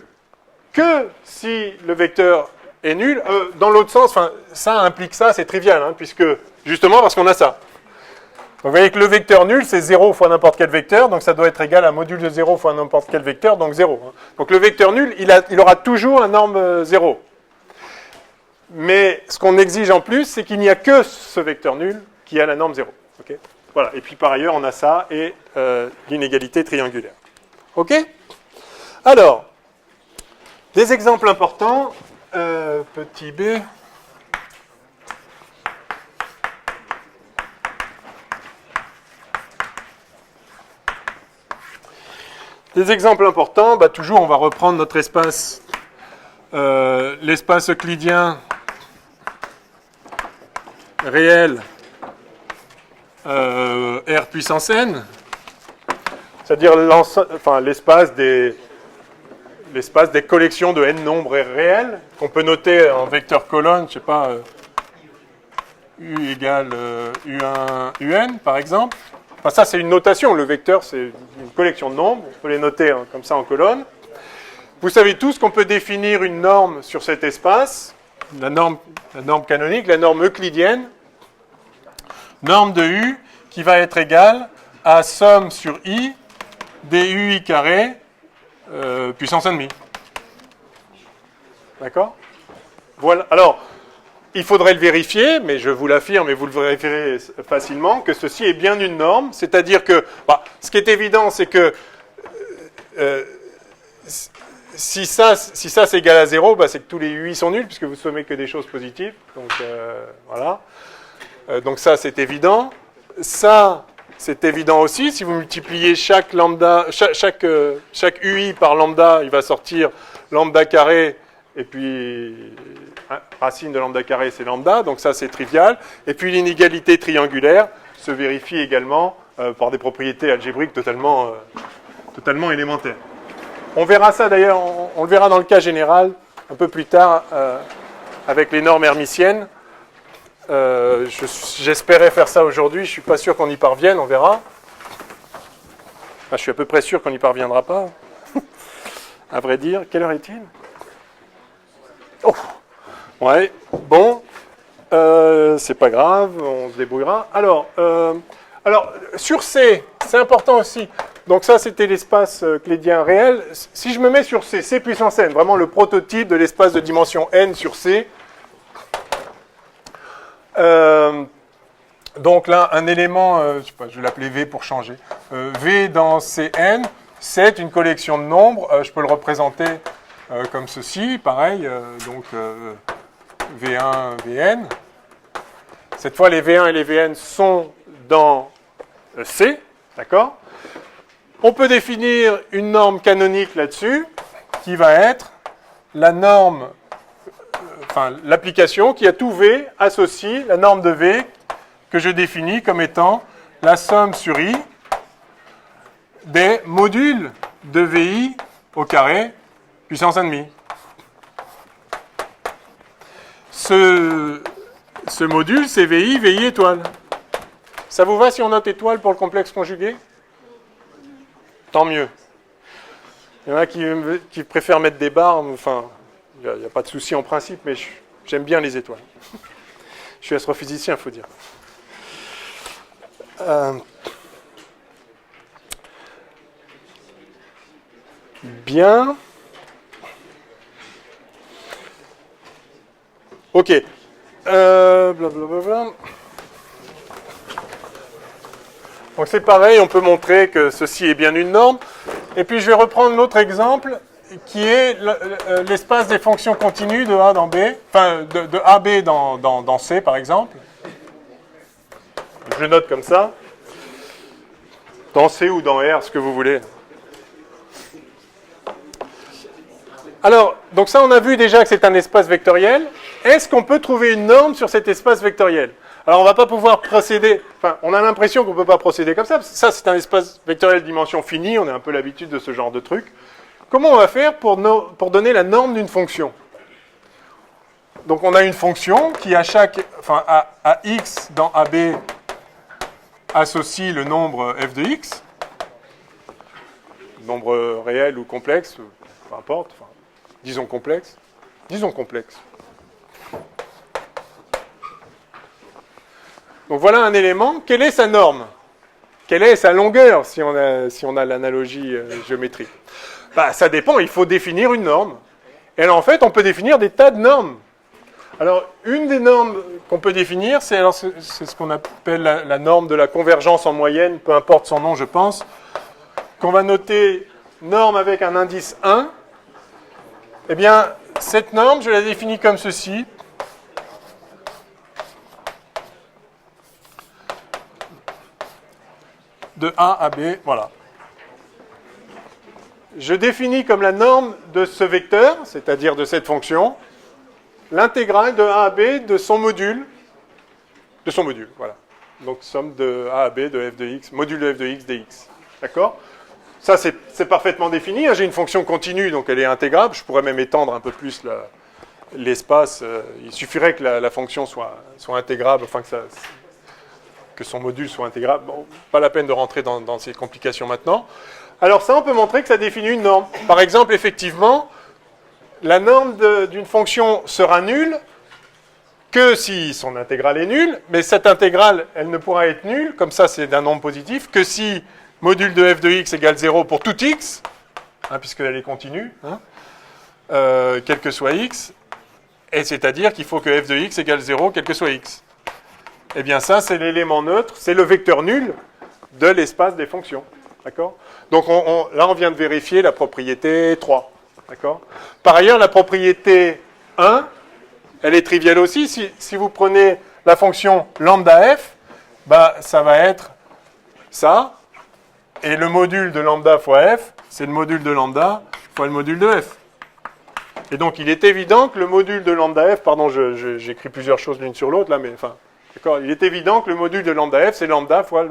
que si le vecteur est nul. Dans l'autre sens, ça implique ça, c'est trivial, hein, puisque justement parce qu'on a ça. Donc vous voyez que le vecteur nul, c'est 0 fois n'importe quel vecteur, donc ça doit être égal à module de 0 fois n'importe quel vecteur, donc 0. Donc le vecteur nul, il aura toujours la norme 0. Mais ce qu'on exige en plus, c'est qu'il n'y a que ce vecteur nul qui a la norme 0. Okay ? Voilà. Et puis par ailleurs, on a ça et l'inégalité triangulaire. OK ? Alors, des exemples importants. Petit b. Des exemples importants, toujours on va reprendre notre espace, l'espace euclidien réel R puissance n, c'est-à-dire l'espace des collections de n nombres réels, qu'on peut noter en vecteur colonne, je ne sais pas, U égale U1, UN par exemple. Enfin, ça, c'est une notation. Le vecteur, c'est une collection de nombres. On peut les noter comme ça en colonne. Vous savez tous qu'on peut définir une norme sur cet espace, la norme canonique, la norme euclidienne, norme de U, qui va être égale à somme sur I des UI carré puissance 1,5. D'accord ? Voilà. Alors, il faudrait le vérifier, mais je vous l'affirme et vous le vérifierez facilement, que ceci est bien une norme, c'est-à-dire que, ce qui est évident, c'est que si ça c'est égal à 0, c'est que tous les UI sont nuls, puisque vous sommez que des choses positives, donc voilà. Donc ça, c'est évident. Ça, c'est évident aussi, si vous multipliez chaque UI par lambda, il va sortir lambda carré, et puis racine de lambda carré, c'est lambda, donc ça c'est trivial. Et puis l'inégalité triangulaire se vérifie également par des propriétés algébriques totalement élémentaires. On verra ça d'ailleurs, on le verra dans le cas général un peu plus tard avec les normes hermitiennes. J'espérais faire ça aujourd'hui, je ne suis pas sûr qu'on y parvienne, on verra. Je suis à peu près sûr qu'on n'y parviendra pas. À vrai dire, quelle heure est-il ? Oh, ouais, bon, c'est pas grave, on se débrouillera. Alors, sur C, c'est important aussi. Donc ça, c'était l'espace euclidien réel. Si je me mets sur C, C puissance n, vraiment le prototype de l'espace de dimension n sur C, Donc là, un élément, je sais pas, je vais l'appeler V pour changer. V dans Cn, c'est une collection de nombres. Je peux le représenter comme ceci, pareil. Donc V1, Vn. Cette fois, les V1 et les Vn sont dans C, d'accord? On peut définir une norme canonique là-dessus, qui va être la norme, l'application qui a tout V associe la norme de V que je définis comme étant la somme sur I des modules de VI au carré puissance 1,5. Ce module, c'est VI, VI étoile. Ça vous va si on note étoile pour le complexe conjugué? Tant mieux. Il y en a qui préfèrent mettre des barres, enfin, il n'y a pas de souci en principe, mais j'aime bien les étoiles. Je suis astrophysicien, il faut dire. Bien. Ok. Blablabla. Donc c'est pareil, on peut montrer que ceci est bien une norme. Et puis je vais reprendre l'autre exemple qui est l'espace des fonctions continues de A dans B, enfin de AB dans C par exemple. Je le note comme ça. Dans C ou dans R, ce que vous voulez. Alors, donc ça on a vu déjà que c'est un espace vectoriel. Est-ce qu'on peut trouver une norme sur cet espace vectoriel? Alors on ne va pas pouvoir procéder, enfin on a l'impression qu'on ne peut pas procéder comme ça, parce que ça c'est un espace vectoriel dimension finie, on a un peu l'habitude de ce genre de truc. Comment on va faire pour donner la norme d'une fonction? Donc on a une fonction qui à x dans AB associe le nombre f de x, nombre réel ou complexe, peu importe, disons complexe. Donc voilà un élément. Quelle est sa norme? Quelle est sa longueur si on a l'analogie géométrique? Ça dépend, il faut définir une norme. Et alors en fait, on peut définir des tas de normes. Alors une des normes qu'on peut définir, c'est ce qu'on appelle la norme de la convergence en moyenne, peu importe son nom je pense, qu'on va noter norme avec un indice 1. Eh bien, cette norme, je la définis comme ceci. De A à B, voilà. Je définis comme la norme de ce vecteur, c'est-à-dire de cette fonction, l'intégrale de A à B de son module, voilà. Donc somme de A à B de f de x, module de f de x dx. D'accord? Ça, c'est parfaitement défini. J'ai une fonction continue, donc elle est intégrable. Je pourrais même étendre un peu plus l'espace. Il suffirait que la fonction soit intégrable, enfin que son module soit intégrable. Bon, pas la peine de rentrer dans ces complications maintenant. Alors ça, on peut montrer que ça définit une norme. Par exemple, effectivement, la norme d'une fonction sera nulle que si son intégrale est nulle, mais cette intégrale, elle ne pourra être nulle, comme ça c'est d'un nombre positif, que si module de f de x égale 0 pour tout x, puisqu'elle est continue, quel que soit x, et c'est-à-dire qu'il faut que f de x égale 0 quel que soit x. Eh bien ça, c'est l'élément neutre, c'est le vecteur nul de l'espace des fonctions. D'accord? Donc là, on vient de vérifier la propriété 3. D'accord? Par ailleurs, la propriété 1, elle est triviale aussi. Si vous prenez la fonction lambda f, ça va être ça. Et le module de lambda fois f, c'est le module de lambda fois le module de f. Et donc, il est évident que le module de lambda f, pardon, j'écris plusieurs choses l'une sur l'autre, là, mais enfin, d'accord, il est évident que le module de lambda f, c'est lambda fois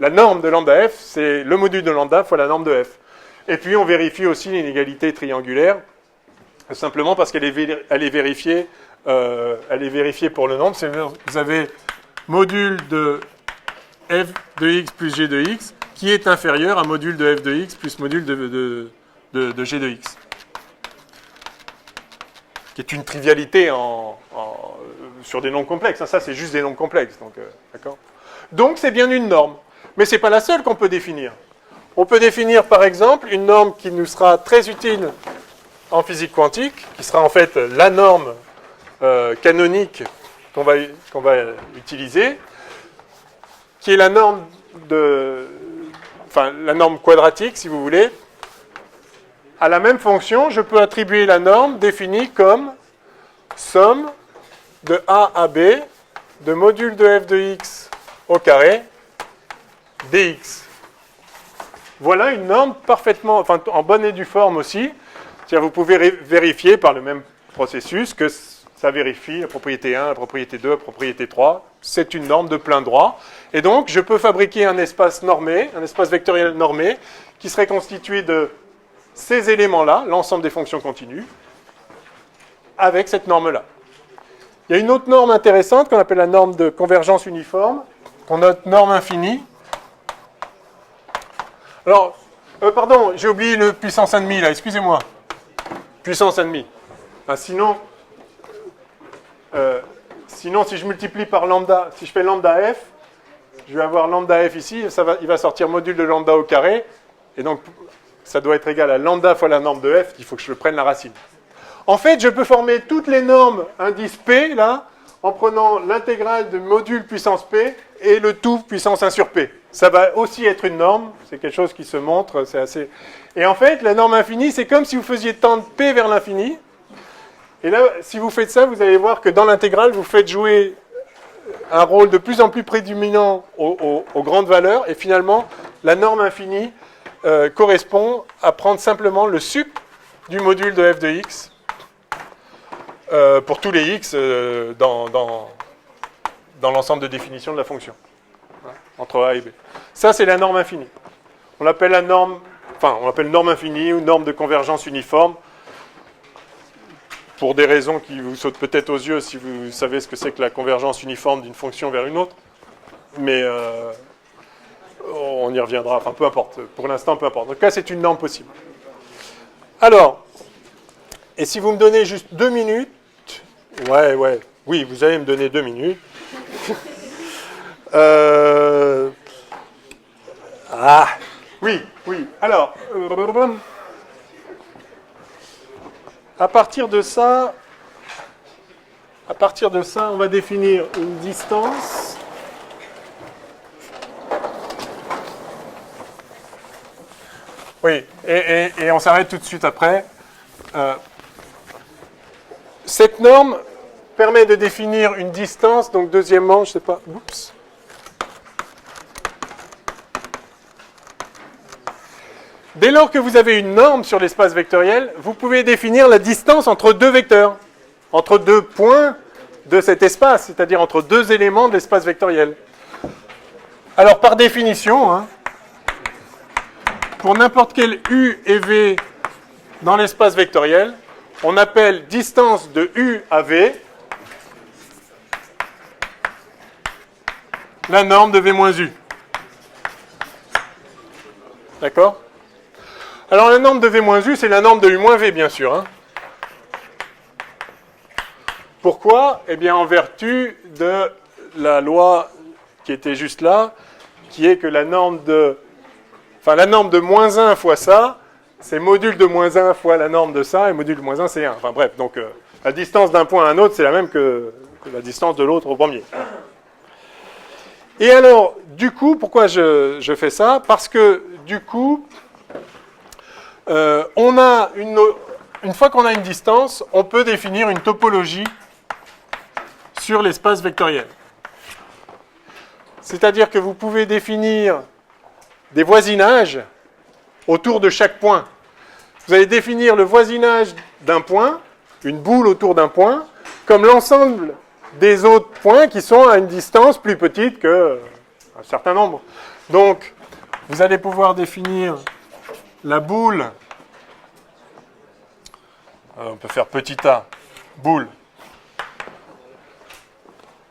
la norme de lambda f, c'est le module de lambda fois la norme de f. Et puis, on vérifie aussi l'inégalité triangulaire, simplement parce qu'elle est vérifiée pour le nombre. Vous avez module de f de x plus g de x qui est inférieur à module de f de x plus module de g de x. Qui est une trivialité sur des nombres complexes. Ça, c'est juste des nombres complexes. D'accord ? Donc, c'est bien une norme. Mais ce n'est pas la seule qu'on peut définir. On peut définir, par exemple, une norme qui nous sera très utile en physique quantique, qui sera en fait la norme canonique qu'on va utiliser, qui est la norme la norme quadratique, si vous voulez. À la même fonction, je peux attribuer la norme définie comme somme de A à B de module de f de x au carré dx. Voilà une norme parfaitement, en bonne et due forme aussi. C'est-à-dire vous pouvez vérifier par le même processus que ça vérifie la propriété 1, la propriété 2, la propriété 3. C'est une norme de plein droit. Et donc, je peux fabriquer un espace normé, un espace vectoriel normé, qui serait constitué de ces éléments-là, l'ensemble des fonctions continues, avec cette norme-là. Il y a une autre norme intéressante qu'on appelle la norme de convergence uniforme, qu'on note norme infinie. Alors, pardon, j'ai oublié le puissance 1,5 là, excusez-moi. Puissance 1,5. Sinon, si je multiplie par lambda, si je fais lambda f, je vais avoir lambda f ici, il va sortir module de lambda au carré, et donc ça doit être égal à lambda fois la norme de f, il faut que je prenne la racine. En fait, je peux former toutes les normes indice p, là, en prenant l'intégrale de module puissance p et le tout puissance 1 sur p. Ça va aussi être une norme, c'est quelque chose qui se montre, c'est assez... Et en fait, la norme infinie, c'est comme si vous faisiez tendre p vers l'infini. Et là, si vous faites ça, vous allez voir que dans l'intégrale, vous faites jouer un rôle de plus en plus prédominant aux grandes valeurs. Et finalement, la norme infinie correspond à prendre simplement le sup du module de f de x pour tous les x dans l'ensemble de définition de la fonction, entre a et b. Ça, c'est la norme infinie. On l'appelle norme infinie ou norme de convergence uniforme, pour des raisons qui vous sautent peut-être aux yeux si vous savez ce que c'est que la convergence uniforme d'une fonction vers une autre. Mais on y reviendra, peu importe. Pour l'instant, peu importe. En tout cas, c'est une norme possible. Alors, et si vous me donnez juste 2 minutes... Oui, vous allez me donner 2 minutes. Oui. Alors... À partir de ça, on va définir une distance. Oui, et on s'arrête tout de suite après. Cette norme permet de définir une distance, donc deuxièmement, je ne sais pas, oups. Dès lors que vous avez une norme sur l'espace vectoriel, vous pouvez définir la distance entre deux vecteurs, entre deux points de cet espace, c'est-à-dire entre deux éléments de l'espace vectoriel. Alors, par définition, pour n'importe quel U et V dans l'espace vectoriel, on appelle distance de U à V la norme de V moins U. D'accord ? Alors la norme de V moins U, c'est la norme de U moins V, bien sûr. Pourquoi ? Eh bien, en vertu de la loi qui était juste là, qui est que la norme de moins 1 fois ça, c'est module de moins 1 fois la norme de ça, et module de moins 1, c'est 1. Enfin bref, donc la distance d'un point à un autre, c'est la même que la distance de l'autre au premier. Et alors, du coup, pourquoi je fais ça ? Parce que, du coup... une fois qu'on a une distance, on peut définir une topologie sur l'espace vectoriel. C'est-à-dire que vous pouvez définir des voisinages autour de chaque point. Vous allez définir le voisinage d'un point, une boule autour d'un point, comme l'ensemble des autres points qui sont à une distance plus petite qu'un certain nombre. Donc, vous allez pouvoir définir la boule, on peut faire petit a, boule,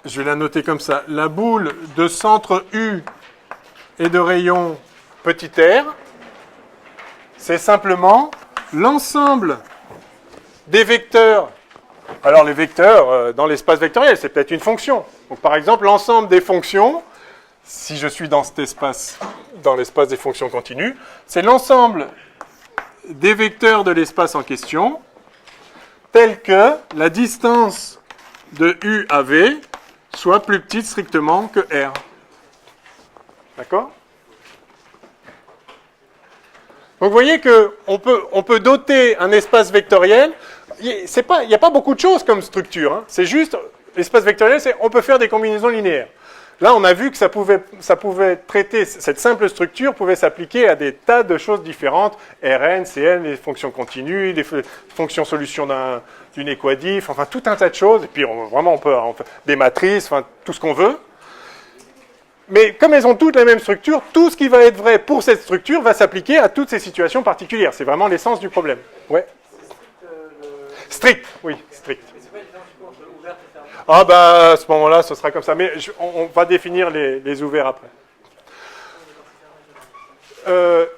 je vais la noter comme ça, la boule de centre U et de rayon petit r, c'est simplement l'ensemble des vecteurs. Alors les vecteurs dans l'espace vectoriel, c'est peut-être une fonction. Donc par exemple, l'ensemble des fonctions, si je suis dans cet espace, dans l'espace des fonctions continues, c'est l'ensemble des vecteurs de l'espace en question, tel que la distance de U à V soit plus petite strictement que R. D'accord? Donc vous voyez qu'on peut doter un espace vectoriel. Il n'y a pas beaucoup de choses comme structure. Hein. C'est juste, l'espace vectoriel, on peut faire des combinaisons linéaires. Là, on a vu que ça pouvait traiter, cette simple structure pouvait s'appliquer à des tas de choses différentes. Rn, Cn, les fonctions continues, les fonctions solutions d'une équadif, enfin tout un tas de choses. Et puis vraiment, on peut des matrices, enfin tout ce qu'on veut. Mais comme elles ont toutes la même structure, tout ce qui va être vrai pour cette structure va s'appliquer à toutes ces situations particulières. C'est vraiment l'essence du problème. Ouais. Strict, oui, strict. Ah bah à ce moment-là, ce sera comme ça. Mais on va définir les ouverts après.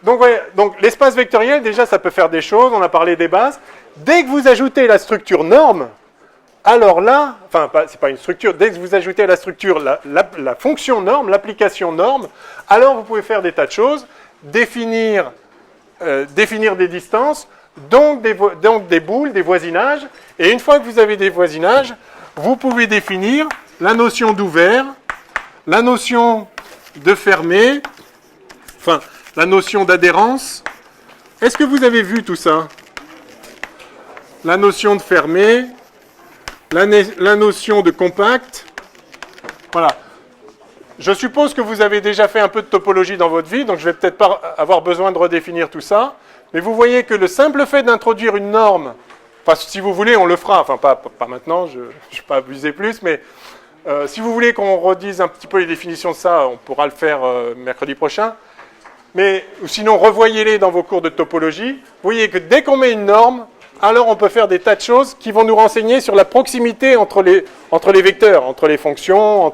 Donc l'espace vectoriel, déjà, ça peut faire des choses. On a parlé des bases. Dès que vous ajoutez la structure norme, alors là, enfin, c'est pas une structure, dès que vous ajoutez à la structure la fonction norme, l'application norme, alors vous pouvez faire des tas de choses, définir des distances, donc des boules, des voisinages, et une fois que vous avez des voisinages, vous pouvez définir la notion d'ouvert, la notion de fermé, enfin, la notion d'adhérence. Est-ce que vous avez vu tout ça? La notion de fermé, la notion de compact. Voilà. Je suppose que vous avez déjà fait un peu de topologie dans votre vie, donc je ne vais peut-être pas avoir besoin de redéfinir tout ça. Mais vous voyez que le simple fait d'introduire une norme, enfin si vous voulez, on le fera, enfin pas maintenant, je ne vais pas abuser plus, mais si vous voulez qu'on redise un petit peu les définitions de ça, on pourra le faire mercredi prochain. Mais sinon, revoyez-les dans vos cours de topologie. Vous voyez que dès qu'on met une norme, alors on peut faire des tas de choses qui vont nous renseigner sur la proximité entre les vecteurs, entre les fonctions,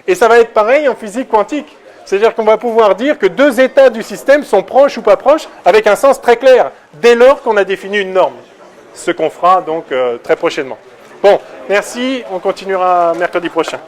et ça va être pareil en physique quantique. C'est-à-dire qu'on va pouvoir dire que deux états du système sont proches ou pas proches, avec un sens très clair, dès lors qu'on a défini une norme. Ce qu'on fera donc très prochainement. Bon, merci, on continuera mercredi prochain.